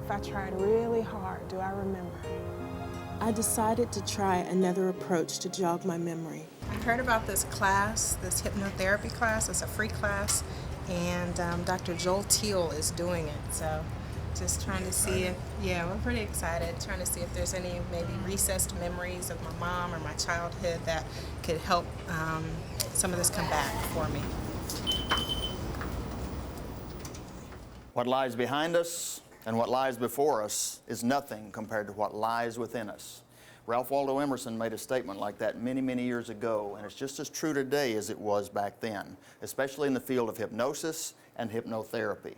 If I tried really hard, do I remember? I decided to try another approach to jog my memory. I heard about this class, this hypnotherapy class. It's a free class, and Dr. Joel Teal is doing it. So Just trying to see if, yeah, we're pretty excited. Trying to see if there's any maybe recessed memories of my mom or my childhood that could help some of this come back for me. What lies behind us and what lies before us is nothing compared to what lies within us. Ralph Waldo Emerson made a statement like that many, many years ago, and it's just as true today as it was back then, especially in the field of hypnosis and hypnotherapy.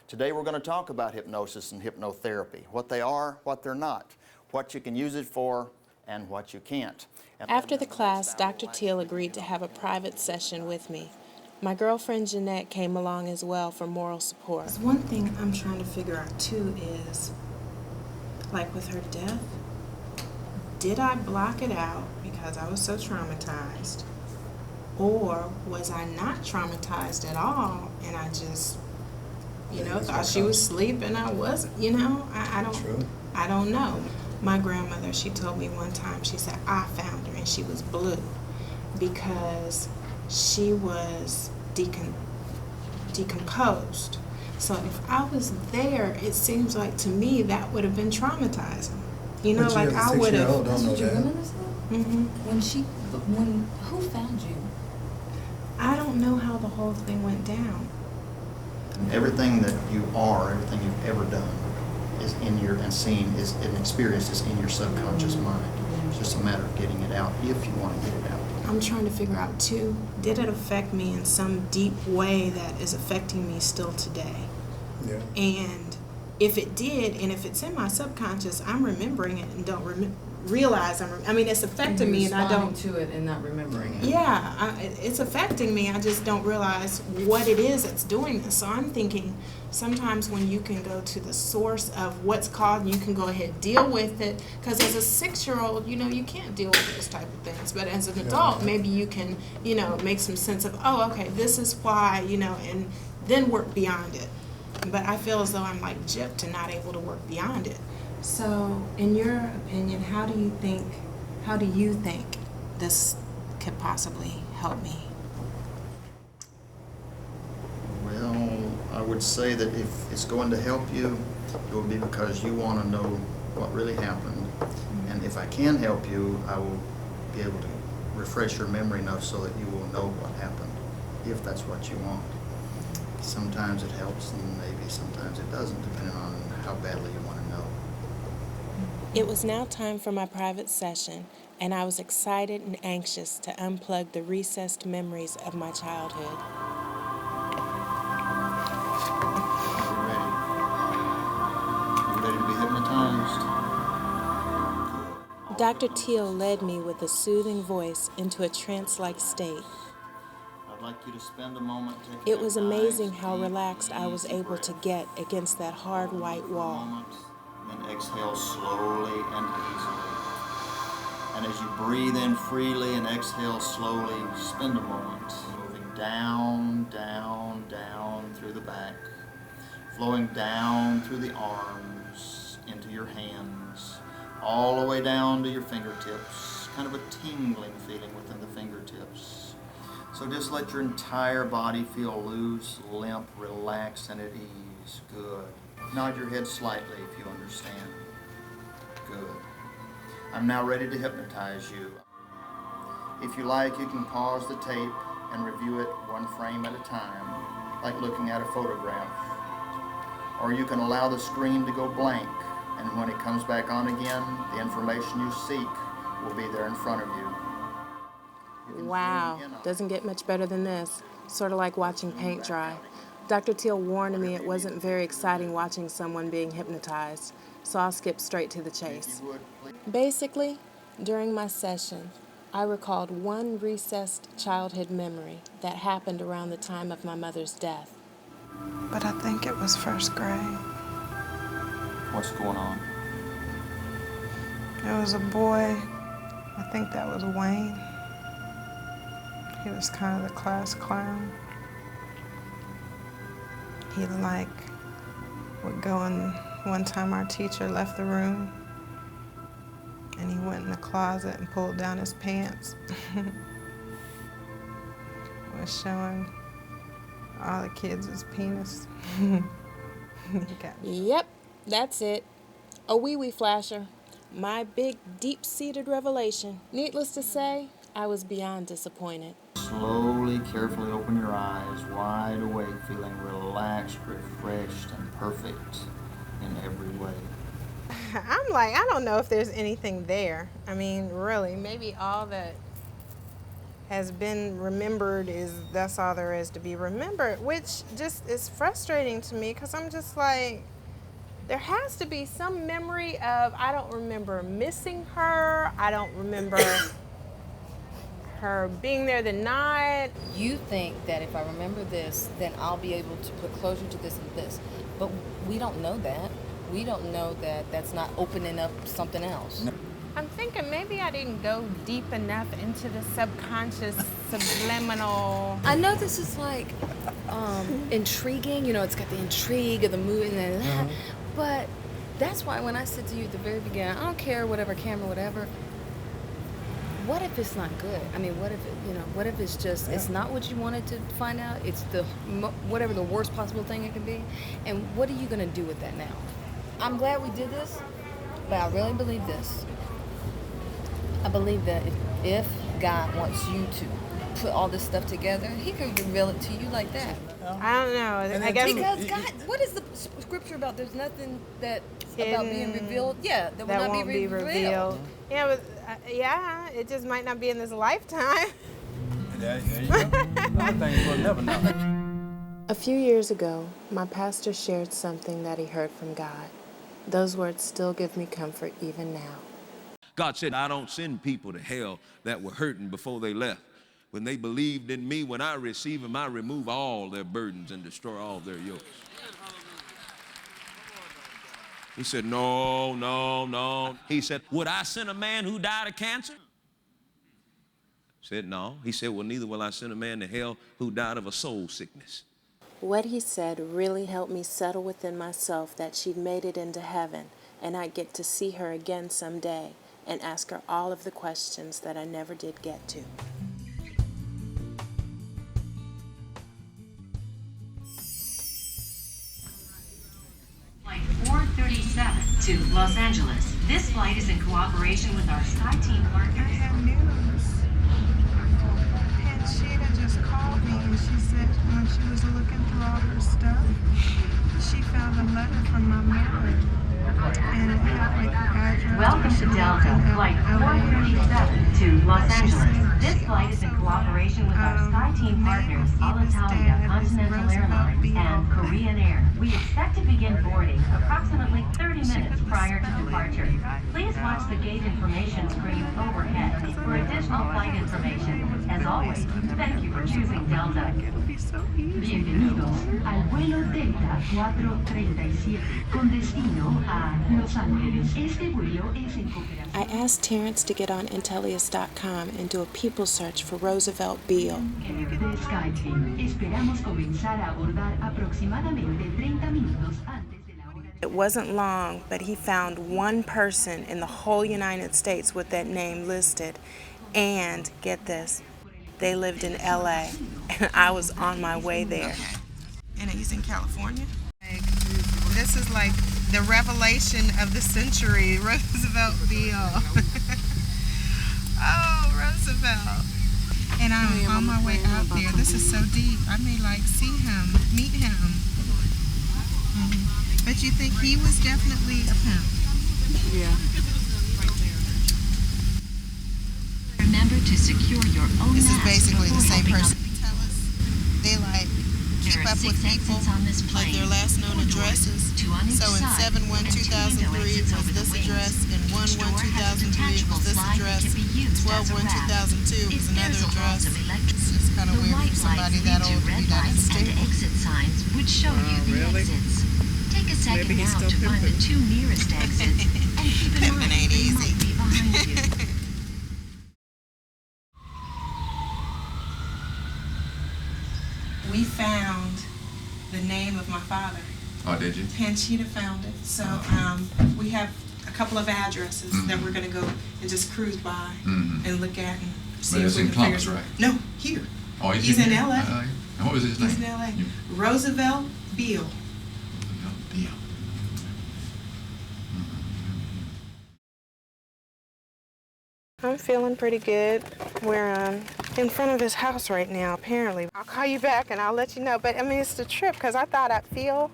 Today we're going to talk about hypnosis and hypnotherapy, what they are, what they're not, what you can use it for, and what you can't. After the class, Dr. Teal agreed to have a private session with me. My girlfriend Jeanette came along as well for moral support. One thing I'm trying to figure out too is, like with her death, did I block it out because I was so traumatized? Or was I not traumatized at all and I just, thought she was asleep and I wasn't, I don't know. My grandmother, she told me one time, she said, I found her and she was blue because she was decomposed. So if I was there, it seems like to me that would have been traumatizing. Like I would have. That's what your grandmother said? Mm-hmm. Who found you? I don't know how the whole thing went down. Everything that you are, everything you've ever done is in your, and seen, is an experience is in your subconscious mind. It's just a matter of getting it out if you want to get it out. I'm trying to figure out too, did it affect me in some deep way that is affecting me still today? Yeah. And if it did, and if it's in my subconscious, I'm remembering it and don't realize it's affecting me and I don't. To it and not remembering it. Yeah, it's affecting me. I just don't realize what it is that's doing this. So I'm thinking sometimes when you can go to the source of what's caused, you can go ahead and deal with it. Because as a 6-year-old, you can't deal with those type of things. But as an adult, maybe you can, make some sense of, oh, okay, this is why, and then work beyond it. But I feel as though I'm like gypped and not able to work beyond it. So, in your opinion, how do you think this could possibly help me? Well, I would say that if it's going to help you, it will be because you want to know what really happened. And if I can help you, I will be able to refresh your memory enough so that you will know what happened, if that's what you want. Sometimes it helps and maybe sometimes it doesn't, depending on how badly you want to know. It was now time for my private session, and I was excited and anxious to unplug the recessed memories of my childhood. You ready to be hypnotized? Dr. Teal led me with a soothing voice into a trance-like state. I'd like you to spend a moment taking It was amazing how relaxed I was able to get against that hard white wall. And exhale slowly and easily. And as you breathe in freely and exhale slowly, spend a moment moving down, down, down through the back, flowing down through the arms, into your hands, all the way down to your fingertips, kind of a tingling feeling within the fingertips. So just let your entire body feel loose, limp, relaxed, and at ease. Good. Nod your head slightly if you understand. Good. I'm now ready to hypnotize you. If you like, you can pause the tape and review it one frame at a time, like looking at a photograph. Or you can allow the screen to go blank, and when it comes back on again, the information you seek will be there in front of you. Wow, doesn't get much better than this. Sort of like watching paint dry. Dr. Teal warned me it wasn't very exciting watching someone being hypnotized, so I'll skip straight to the chase. Basically, during my session, I recalled one recessed childhood memory that happened around the time of my mother's death. But I think it was first grade. What's going on? There was a boy, I think that was Wayne. He was kind of the class clown. He would go and one time our teacher left the room and he went in the closet and pulled down his pants. Was showing all the kids his penis. Yep, That's it. A wee flasher. My big, deep-seated revelation. Needless to say, I was beyond disappointed. Slowly, carefully open your eyes, wide awake, feeling relaxed, refreshed, and perfect in every way. I'm like, I don't know if there's anything there. I mean, really, maybe all that has been remembered that's all there is to be remembered, which just is frustrating to me because I'm just like, there has to be some memory of, I don't remember missing her. I don't remember her being there the night. You think that if I remember this, then I'll be able to put closure to this and this. But we don't know that. We don't know that that's not opening up something else. I'm thinking maybe I didn't go deep enough into the subconscious, subliminal. I know this is like intriguing, you know, it's got the intrigue of the movie and that, but that's why when I said to you at the very beginning, I don't care, whatever, camera, whatever, what if it's not good? I mean, what if it, you know, what if it's just, it's not what you wanted to find out, it's the, whatever the worst possible thing it could be, and what are you gonna do with that now? I'm glad we did this, but I really believe this. I believe that if God wants you to put all this stuff together, he could reveal it to you like that. I don't know. I guess because God, what is the scripture about? There's nothing that about being revealed. Yeah, that will not be revealed. Yeah, but yeah, it just might not be in this lifetime. There you go. Other things we'll never know. A few years ago, my pastor shared something that he heard from God. Those words still give me comfort even now. God said, I don't send people to hell that were hurting before they left. When they believed in me, when I receive them, I remove all their burdens and destroy all their yokes. He said, no, no, no. He said, would I send a man who died of cancer? I said, no. He said, well, neither will I send a man to hell who died of a soul sickness. What he said really helped me settle within myself that she'd made it into heaven, and I'd get to see her again someday and ask her all of the questions that I never did get to. Flight 437 to Los Angeles. This flight is in cooperation with our SkyTeam partners. I have news. And Sheeta just called me and she said when she was looking through all her stuff, she found a letter from my mother. And it had like the address. Welcome to Delta, Flight 437 to Los Angeles. This flight is in cooperation with our SkyTeam partners, Alitalia, Continental Airlines, and Korean Air. We expect to begin boarding approximately 30 minutes prior to departure. Please watch the gate information screen overhead for additional flight information. As always, thank you for choosing Delta. Bienvenidos al vuelo Delta 437 con destino a Los Ángeles. Este vuelo es en cooperación. I asked Terrence to get on Intellius.com and do a people search for Roosevelt Beale. De SkyTeam, esperamos comenzar a abordar aproximadamente 30 minutos antes de la hora. It wasn't long, but he found one person in the whole United States with that name listed. And, get this, they lived in LA, and I was on my way there. And he's in California? This is like the revelation of the century, Roosevelt Beale. Oh, Roosevelt. And I'm on my way out there. This is so deep. I may like see him, meet him. But you think he was definitely a pimp? Yeah. Remember to secure your own. This is basically the same person. They like keep up with people, like their last known addresses. So in 7/1/2003 was this address, in 1/1/2003 was this address, 12/1/2002 was another address. It's just kind of weird for somebody that old to be that unstable. Exit signs would show you the exits. Take a second now to find the two nearest exits and keep in mind ain't they easy. might be behind you. We found the name of my father. Oh, did you? Panchita found it. So we have a couple of addresses that we're going to go and just cruise by and look at and see But if it's we in can Columbus, figure right? No, here. Oh, He's in here? LA. What was his name? He's in LA. Roosevelt Beale. I'm feeling pretty good. We're in front of his house right now, apparently. I'll call you back and I'll let you know. But I mean, it's the trip, because I thought I'd feel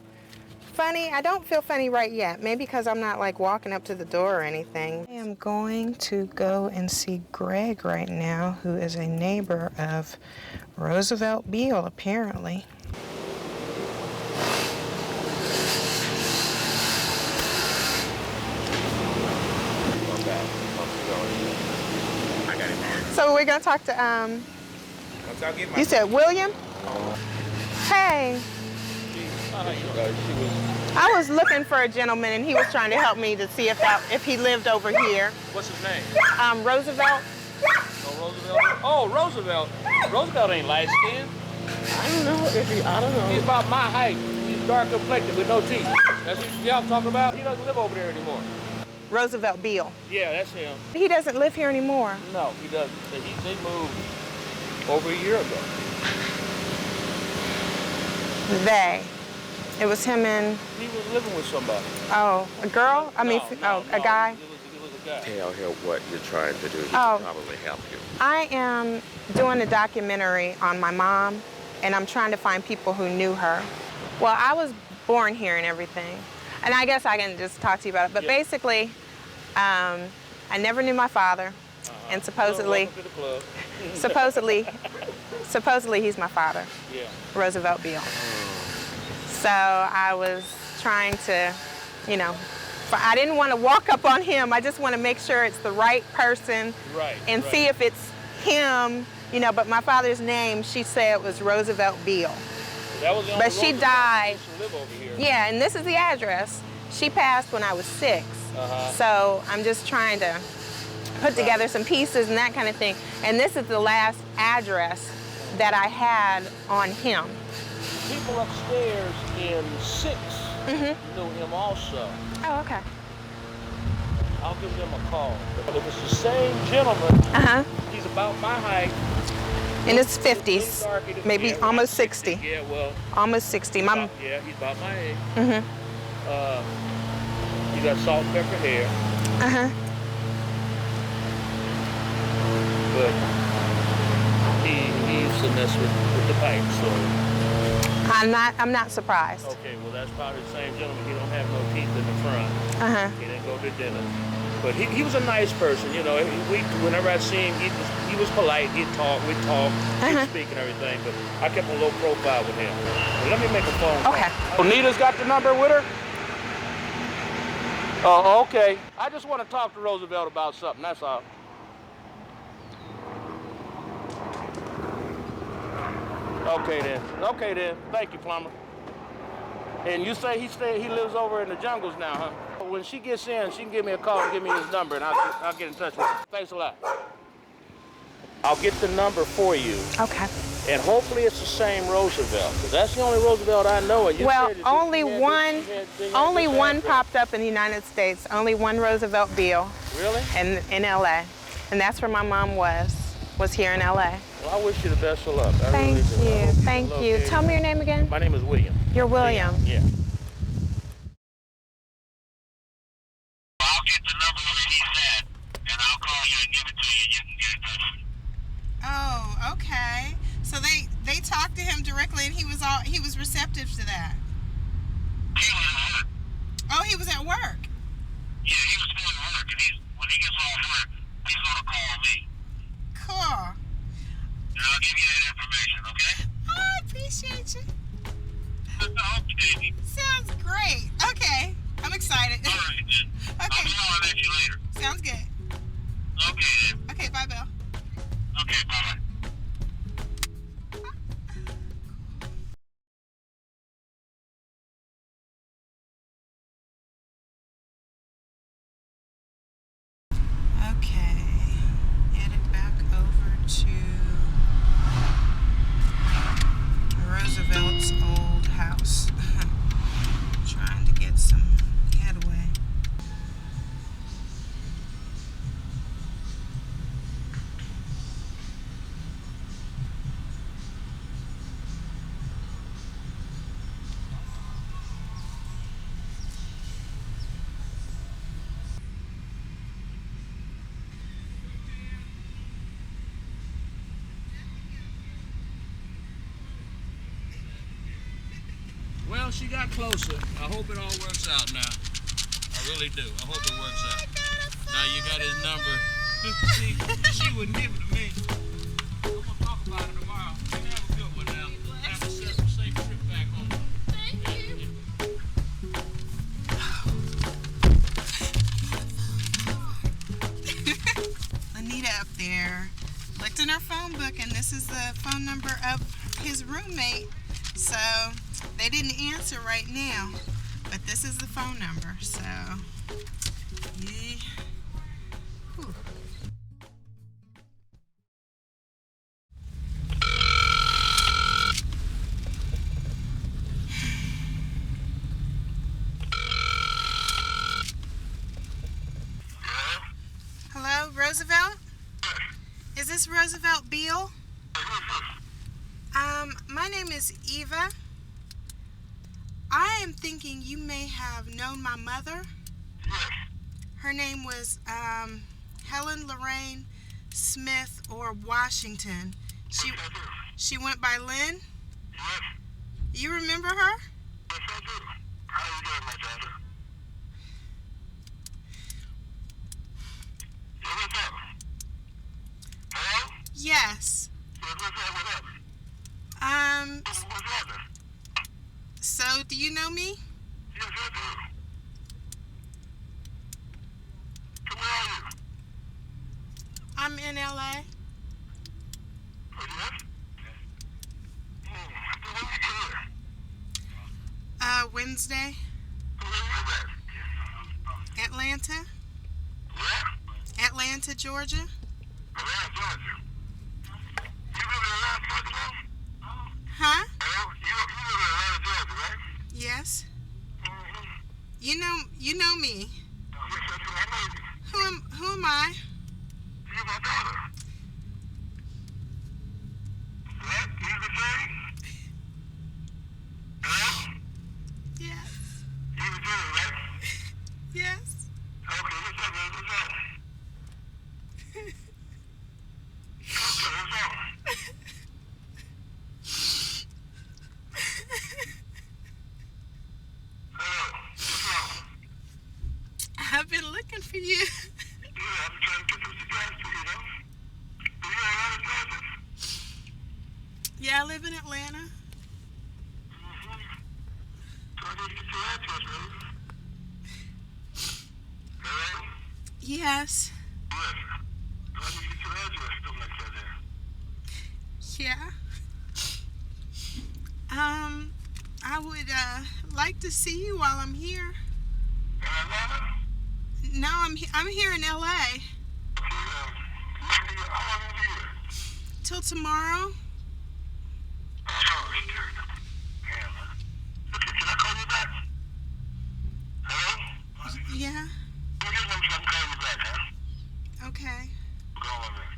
funny. I don't feel funny right yet. Maybe because I'm not like walking up to the door or anything. I am going to go and see Greg right now, who is a neighbor of Roosevelt Beale, apparently. So we're gonna talk to, you said William? Hey. I was looking for a gentleman and he was trying to help me to see if he lived over here. What's his name? Roosevelt. Oh, Roosevelt? Oh, Roosevelt. Roosevelt ain't light skinned. I don't know. He's about my height. He's dark complected with no teeth. That's what y'all talking about? He doesn't live over there anymore. Roosevelt Beale. Yeah, that's him. He doesn't live here anymore. No, he doesn't. They moved over a year ago. It was him and... He was living with somebody. Oh, a girl? I mean, a guy? It was a guy. Tell her what you're trying to do. He Oh. can probably help you. I am doing a documentary on my mom, and I'm trying to find people who knew her. Well, I was born here and everything, and I guess I can just talk to you about it. But basically, I never knew my father, and supposedly he's my father, Roosevelt Beale. So I was trying to, I didn't want to walk up on him. I just want to make sure it's the right person and see if it's him, but my father's name, she said, was Roosevelt Beale. That was the only But she Roosevelt died. used to live over here. Yeah, and this is the address. She passed when I was 6. So I'm just trying to put together some pieces and that kind of thing. And this is the last address that I had on him. People upstairs in 6 knew him also. Oh, okay. I'll give them a call. But it was the same gentleman. He's about my height. In his 50s, maybe almost 60. Yeah, well. Almost 60. He's about my age. He got salt and pepper hair. But he used to mess with the pipe, so. I'm not surprised. Okay, well that's probably the same gentleman. He don't have no teeth in the front. He didn't go to dinner. But he was a nice person, whenever I see him, he was polite, he'd talk, he'd speak and everything, but I kept a low profile with him. Well, let me make a phone call. Okay. Nita's got the number with her? Oh, okay. I just want to talk to Roosevelt about something, that's all. Okay then. Thank you, plumber. And you say he lives over in the jungles now, huh? When she gets in, she can give me a call and give me his number, and I'll get in touch with her. Thanks a lot. I'll get the number for you. Okay. And hopefully it's the same Roosevelt, because that's the only Roosevelt I know. And only one popped up in the United States. Only one Roosevelt Beale. Really? In L.A. And that's where my mom was here in L.A. Well, I wish you the best of luck. Thank you. Tell me your name again. My name is William. You're William. Yeah. I'll get the number where he's at, and I'll call you and give it to you. You can get in touch with him. Oh, okay. So they talked to him directly, and he was receptive to that. He was at work. Oh, he was at work. Yeah, he was still at work, and when he gets off work, he's gonna call me. Cool. And I'll give you that information, okay? Oh, I appreciate you. Okay. Sounds great. Okay. I'm excited. All right, then. Okay. I'll be on at you later. Sounds good. Okay, then. Okay, bye, Bill. Okay, bye-bye. Well, she got closer. I hope it all works out now. I really do. I hope it works out. Now you got his number. See, she wouldn't give it to me. We're going to talk about it tomorrow. You have a good one now. Have a safe trip back home. Thank you. Anita up there looked in her phone book, and this is the phone number of his roommate. So they didn't answer right now, but this is the phone number. So yeah. Whew. Hello, Roosevelt? Is this Roosevelt Beale? My name is Eva. I am thinking you may have known my mother. Her name was Helen Lorraine Smith or Washington. She went by Lynn? You remember her? Yes, I do. How are you doing, my daughter? Hey, what's up? Hello? Yes. What's up? What's up? What's happening? So do you know me? Yes, I do. So where are you? I'm in LA. Oh, yes? So when you get here? Wednesday. So where you at? Atlanta. Where? Atlanta, Georgia. Atlanta, Georgia. You live in Atlanta, Georgia now? Huh? Hello? You live in Atlanta, Georgia, right? Yes. Mm-hmm. You know me. Yes, I do. I know you. Who am I? You're my daughter. What? Eva Jane? Hello? Yes. Eva Jane, right? Yes. Okay, what's up, man? What's up? Okay, what's up? Hello, what's up? I've been looking for you. Yeah, I'm trying to get some supplies for you, though. Do you know Atlanta, Georgia? Yeah, I live in Atlanta. Mm-hmm. So I need to get your address, right? Hello? Yes. Yes. So I need to get your address, stuff like that there. Yeah. I would like to see you while I'm here. In Atlanta? No, I'm here in LA. Okay, how long you here? Till tomorrow. Oh, shit. Damn. Okay, can I call you back? Hello? Yeah. Give me your number so I can call you back, huh? Okay. Go on there.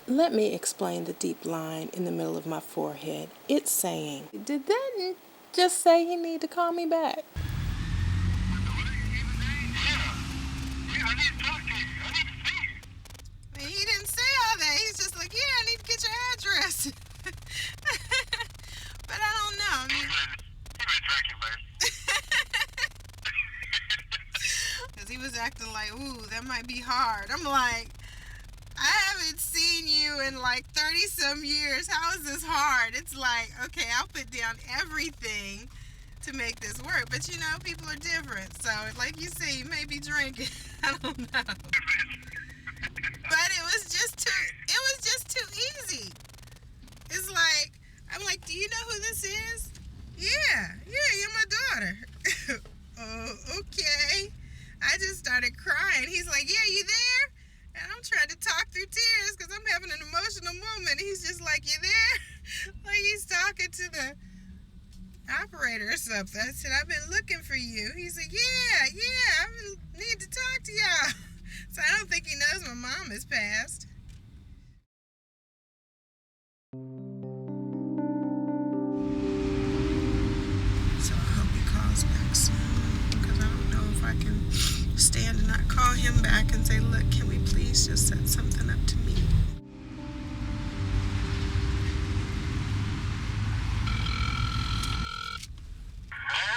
Let me explain the deep line in the middle of my forehead. It's saying, did that just say he need to call me back? Yeah, I need to talk to you. I need to see you. He didn't say all that. He's just like, yeah, I need to get your address. But I don't know. I mean, He been drinking, babe. because he was acting like, ooh, that might be hard. I'm like, I haven't seen you in like 30-some years. How is this hard? It's like, okay, I'll put down everything to make this work. But you know, people are different. So like you say, you may be drinking. I don't know. But it was just too easy. It's like, I'm like, do you know who this is? Yeah, you're my daughter. Oh, okay. I just started crying. He's like, yeah, you there? And I'm trying to talk through tears because I'm having an emotional moment. He's just like, you there? Like he's talking to the operator or something. I said, I've been looking for you. He's like, yeah, I need to talk to y'all. So I don't think he knows my mom has passed. So I hope he calls back soon because I don't know if I can stand and not call him back and say, look, can we please just set something up to meet? Hello?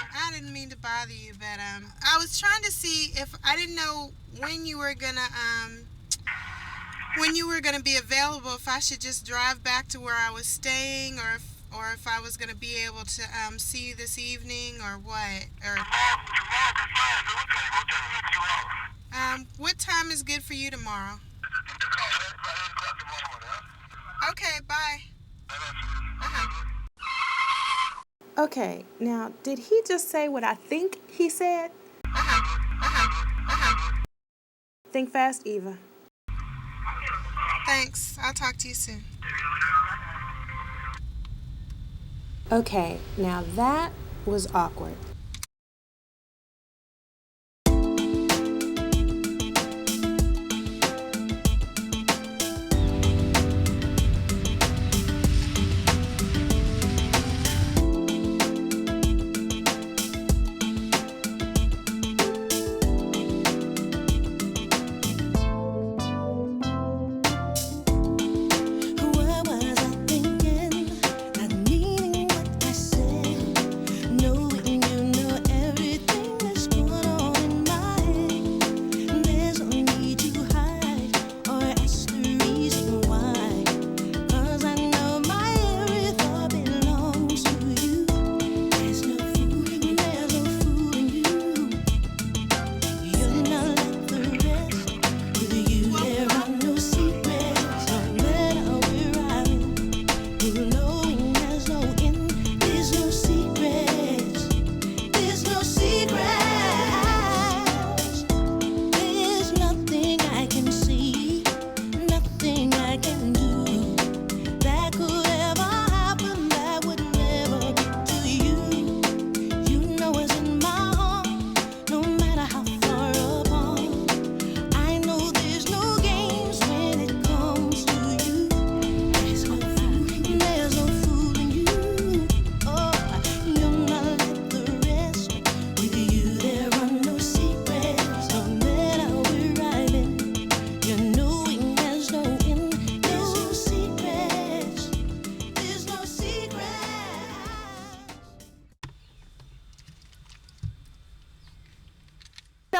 bother you, but I was trying to see if I didn't know when you were gonna be available. If I should just drive back to where I was staying, or if I was gonna be able to see you this evening, or what? Or what time is good for you tomorrow? Okay, bye. Okay, now, did he just say what I think he said? Think fast, Eva. Thanks. I'll talk to you soon. Okay, now that was awkward.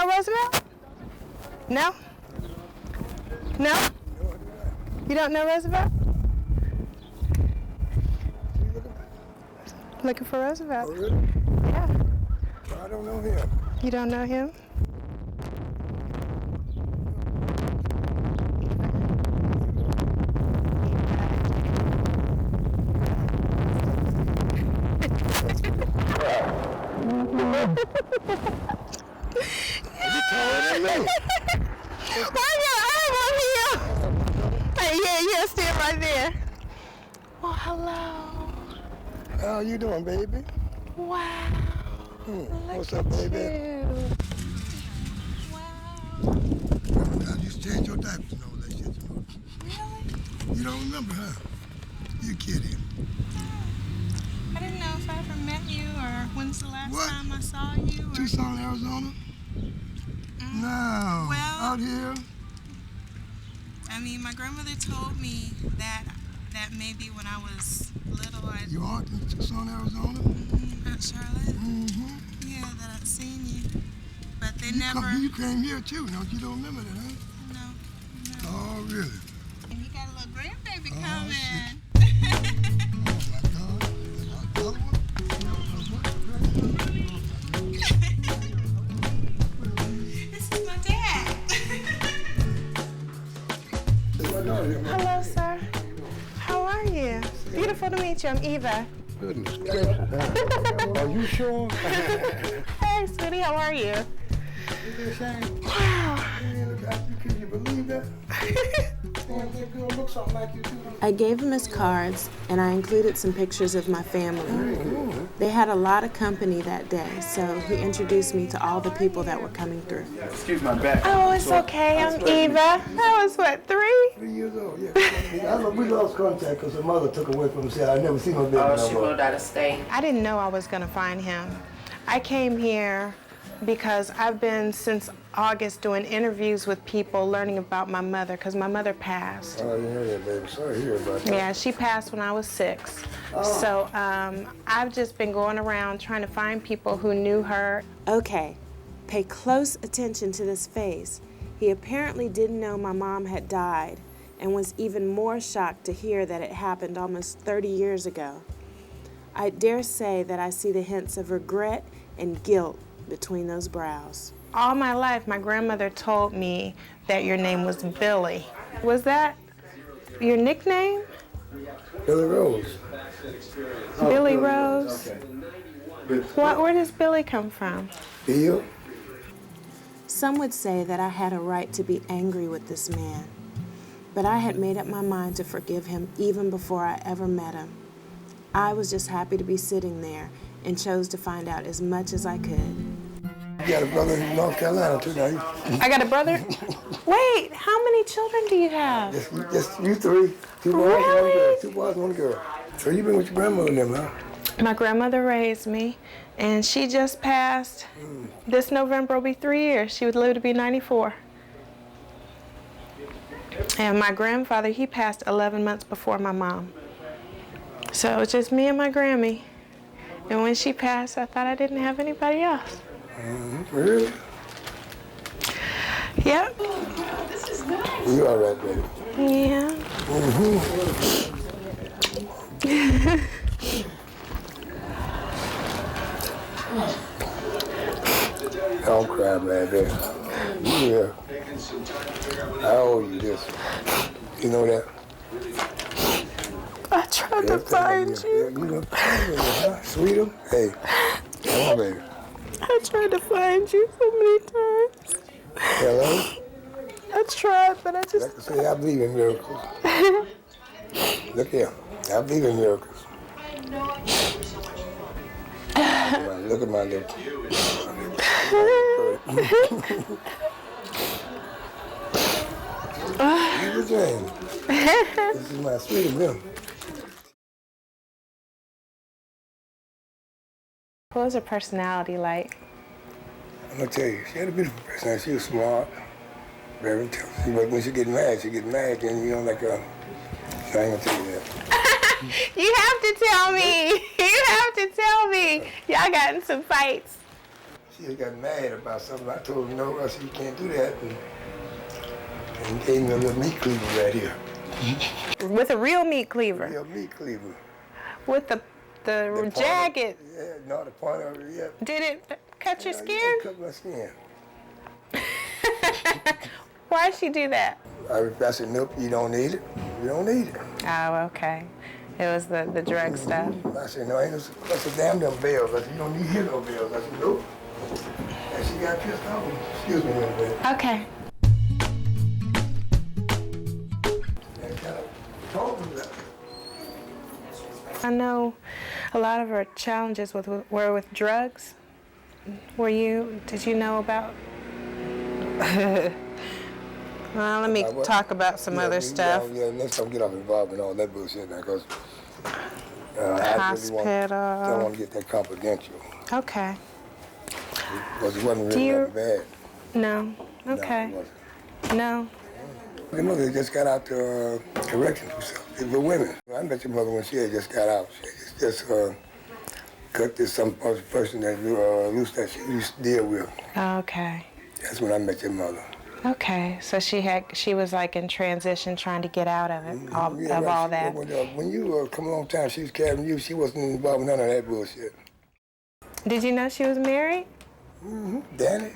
Roosevelt? No? No? You don't know Roosevelt? Looking for Roosevelt. Oh, really? Yeah. I don't know him. You don't know him? You taller than me. Why your arm on here? Hey, yeah, stay right there. Oh, hello. How you doing, baby? Wow. What's up, baby? You. I just changed your diapers and all that shit. Really? You don't remember, huh? You're kidding. I didn't know if I ever met you or when's the last time I saw you. Or... Tucson, Arizona? No. Well, out here? I mean, my grandmother told me that maybe when I was little, I'd... You are in Tucson, Arizona? Mm-hmm, Aunt Charlotte? Mm-hmm. Yeah, that I'd seen you. But they you never... You came here too, no? You don't remember that, huh? No. Oh, really? And you got a little grandbaby coming. Shit. Oh, my God. Another one? This is my dad. Hello, sir. How are you? Beautiful to meet you. I'm Eva. Goodness gracious. Are you sure? Hey, sweetie. How are you? Wow. Can you believe that? That girl looks something like you too. I gave him his cards, and I included some pictures of my family. They had a lot of company that day, so he introduced me to all the people that were coming through. Excuse my back. Oh, it's okay. I'm Eva. I was, what, 3? 3 years old, yeah. We lost contact because her mother took away from us. I never seen her baby. Oh, she moved out of state. I didn't know I was going to find him. I came here because I've been since August doing interviews with people learning about my mother because my mother passed. Oh, yeah, baby. Sorry to hear about that. Yeah, she passed when I was 6. So I've just been going around trying to find people who knew her. Okay, pay close attention to this face. He apparently didn't know my mom had died and was even more shocked to hear that it happened almost 30 years ago. I dare say that I see the hints of regret and guilt between those brows. All my life, my grandmother told me that your name was Billy. Was that your nickname? Billy Rose. Billy Rose? Where does Billy come from? Bill? Some would say that I had a right to be angry with this man, but I had made up my mind to forgive him even before I ever met him. I was just happy to be sitting there and chose to find out as much as I could. You got a brother in North Carolina, too, now. I got a brother? Wait, how many children do you have? Just you 3. 2 boys, 1 girl. 2 boys, 1 girl. So you've been with your grandmother then, huh? My grandmother raised me, and she just passed. This November will be 3 years. She would live to be 94. And my grandfather, he passed 11 months before my mom. So it was just me and my Grammy. And when she passed, I thought I didn't have anybody else. Really? Yep. You all right, baby? Yeah. Don't cry, baby. Yeah. I owe you this. You know that? I tried to find you. You know, sweetheart? Hey, come on, baby. I tried to find you so many times. Hello? I tried, but I just... Like I say, I believe in miracles. Look here. I believe in miracles. Look at my lips. Eva Jane. This is my sweetie milk. What was her personality like? I'm gonna tell you, she had a beautiful personality. She was smart, very intelligent. But when she get mad, and you know, like so I ain't gonna tell you that. You have to tell me. You have to tell me. Y'all got in some fights. She just got mad about something. I told her no, I said you can't do that, and gave me a little meat cleaver right here. With a real meat cleaver. Real meat cleaver. With the jagged. Yeah, no, the point of it, yeah. Did it cut your skin? It cut my skin. Why'd she do that? I said, nope, you don't need it. You don't need it. Oh, okay. It was the drug stuff. I said, no, ain't no, that's a damn them bells. I said, you don't need here no bells. I said, nope. And she got pissed off. Excuse me a little bit. Okay. And kind of told me that. I know a lot of her challenges were with drugs. Did you know about? Well, let me talk about some other stuff. Yeah, let's don't get off involved in all that bullshit now, because I really don't want to get that confidential. Okay. Because it wasn't really that bad. No. Okay. No. Your mother just got out to corrections for women. I met your mother when she had just got out. She just cut this some person that loose that she used to deal with. Okay. That's when I met your mother. Okay, so she was like in transition, trying to get out of it, all that. When you come a long time, she was carrying you. She wasn't involved in none of that bullshit. Did you know she was married? Danny.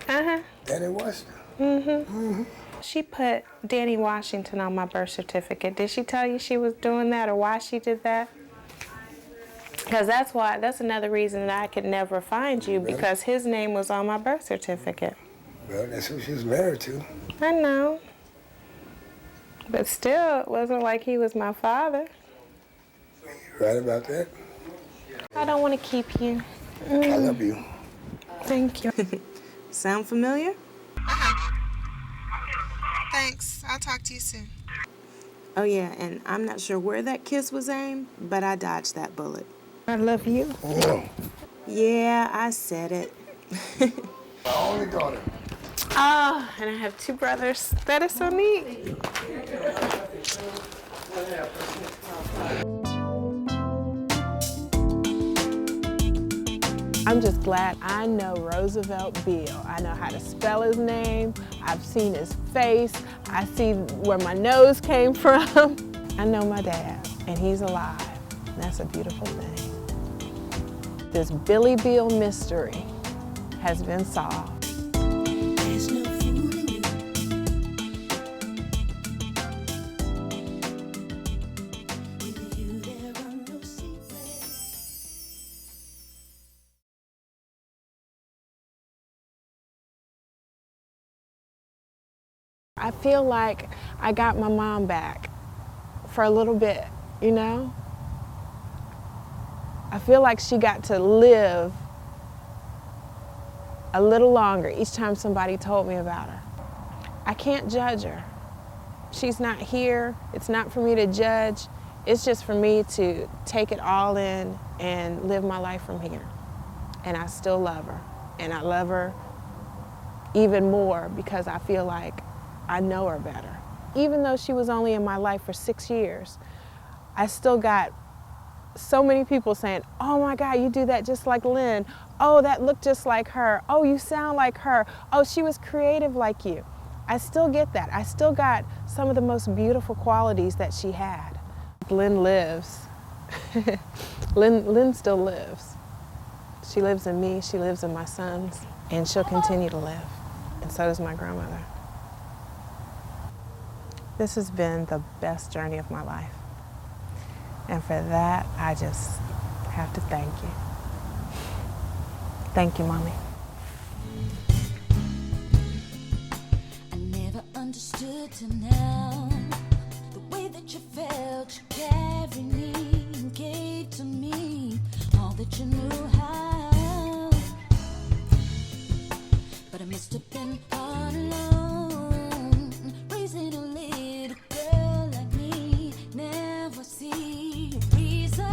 Uh-huh. Danny Washington. She put Danny Washington on my birth certificate. Did she tell you she was doing that or why she did that? Because that's another reason that I could never find you, because his name was on my birth certificate. Well, that's who she was married to. I know. But still, it wasn't like he was my father. You right about that? I don't want to keep you. I love you. Thank you. Sound familiar? Thanks. I'll talk to you soon. Oh yeah, and I'm not sure where that kiss was aimed, but I dodged that bullet. I love you. Oh. Yeah, I said it. My only daughter. Oh, and I have 2 brothers. That is so neat. I'm just glad I know Roosevelt Beale. I know how to spell his name. I've seen his face. I see where my nose came from. I know my dad, and he's alive. That's a beautiful thing. This Billy Beale mystery has been solved. I feel like I got my mom back for a little bit, you know? I feel like she got to live a little longer each time somebody told me about her. I can't judge her. She's not here. It's not for me to judge. It's just for me to take it all in and live my life from here. And I still love her. And I love her even more because I feel like I know her better. Even though she was only in my life for 6 years, I still got so many people saying, oh my God, you do that just like Lynn. Oh, that looked just like her. Oh, you sound like her. Oh, she was creative like you. I still get that. I still got some of the most beautiful qualities that she had. Lynn lives. Lynn still lives. She lives in me, she lives in my sons, and she'll continue to live. And so does my grandmother. This has been the best journey of my life. And for that, I just have to thank you. Thank you, Mommy. I never understood till now the way that you felt, you carried me, you gave to me all that you knew how. But I must have been all alone, raising a little girl like me. Never see a reason.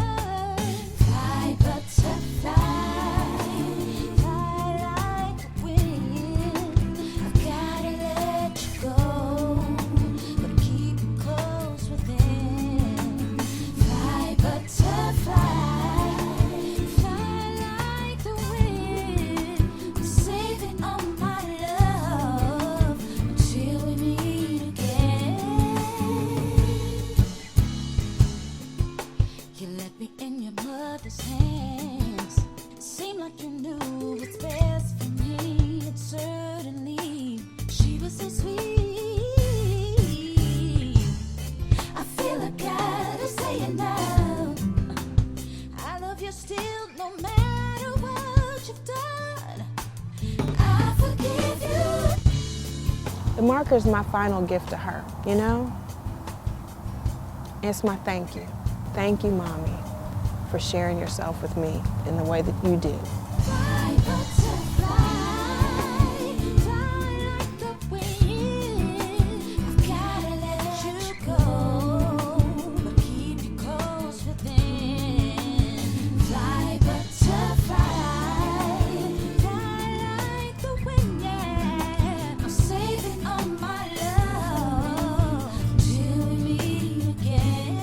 Fly, butterfly, fly like the wind. I've gotta let you go, but keep you close within. Fly, butterfly, fly like the wind. Save it all my love until we meet again. You left me in your mother's hands. Seemed like you knew what's best for me. And certainly she was so sweet. I feel I gotta say it now. I love you still, no matter what you've done. I forgive you. The marker's my final gift to her, you know? It's my thank you. Thank you, Mommy, for sharing yourself with me in the way that you did. Fly, butterfly, fly like the wind. I've gotta let you go, but keep you close within. Fly, butterfly, fly like the wind, yeah. I'm saving all my love till we meet again.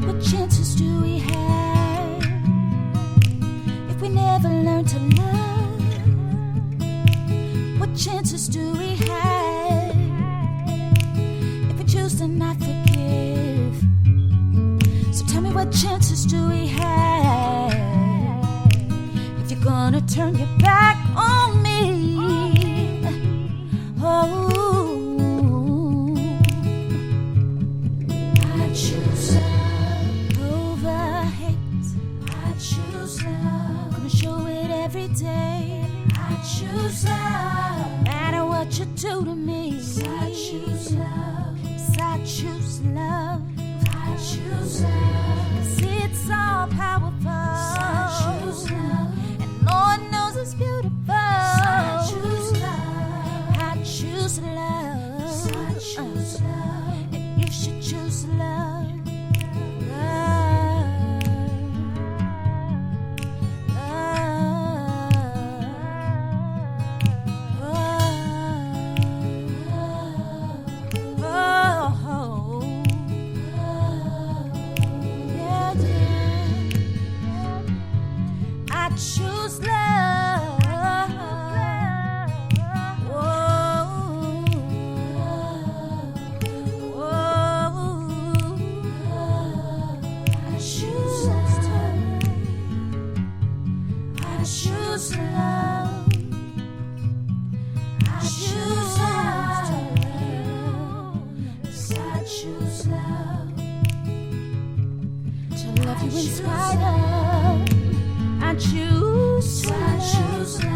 What chances do we have if we never learn to love? What chances do we have if we choose to not forgive? So tell me, what chances do we have if you're gonna turn your back on me? Oh, I choose love over hate. I choose love. Gonna show it every day. I choose love. No matter what you do to me. I choose love. I choose love. I choose love. 'Cause it's all powerful. I choose love. And Lord knows it's beautiful. I choose love. I choose love. I choose love. And you should choose love. Choose love. Whoa. Whoa. I choose love. I choose love. I choose love. I choose love. To love you in spite of. I choose love.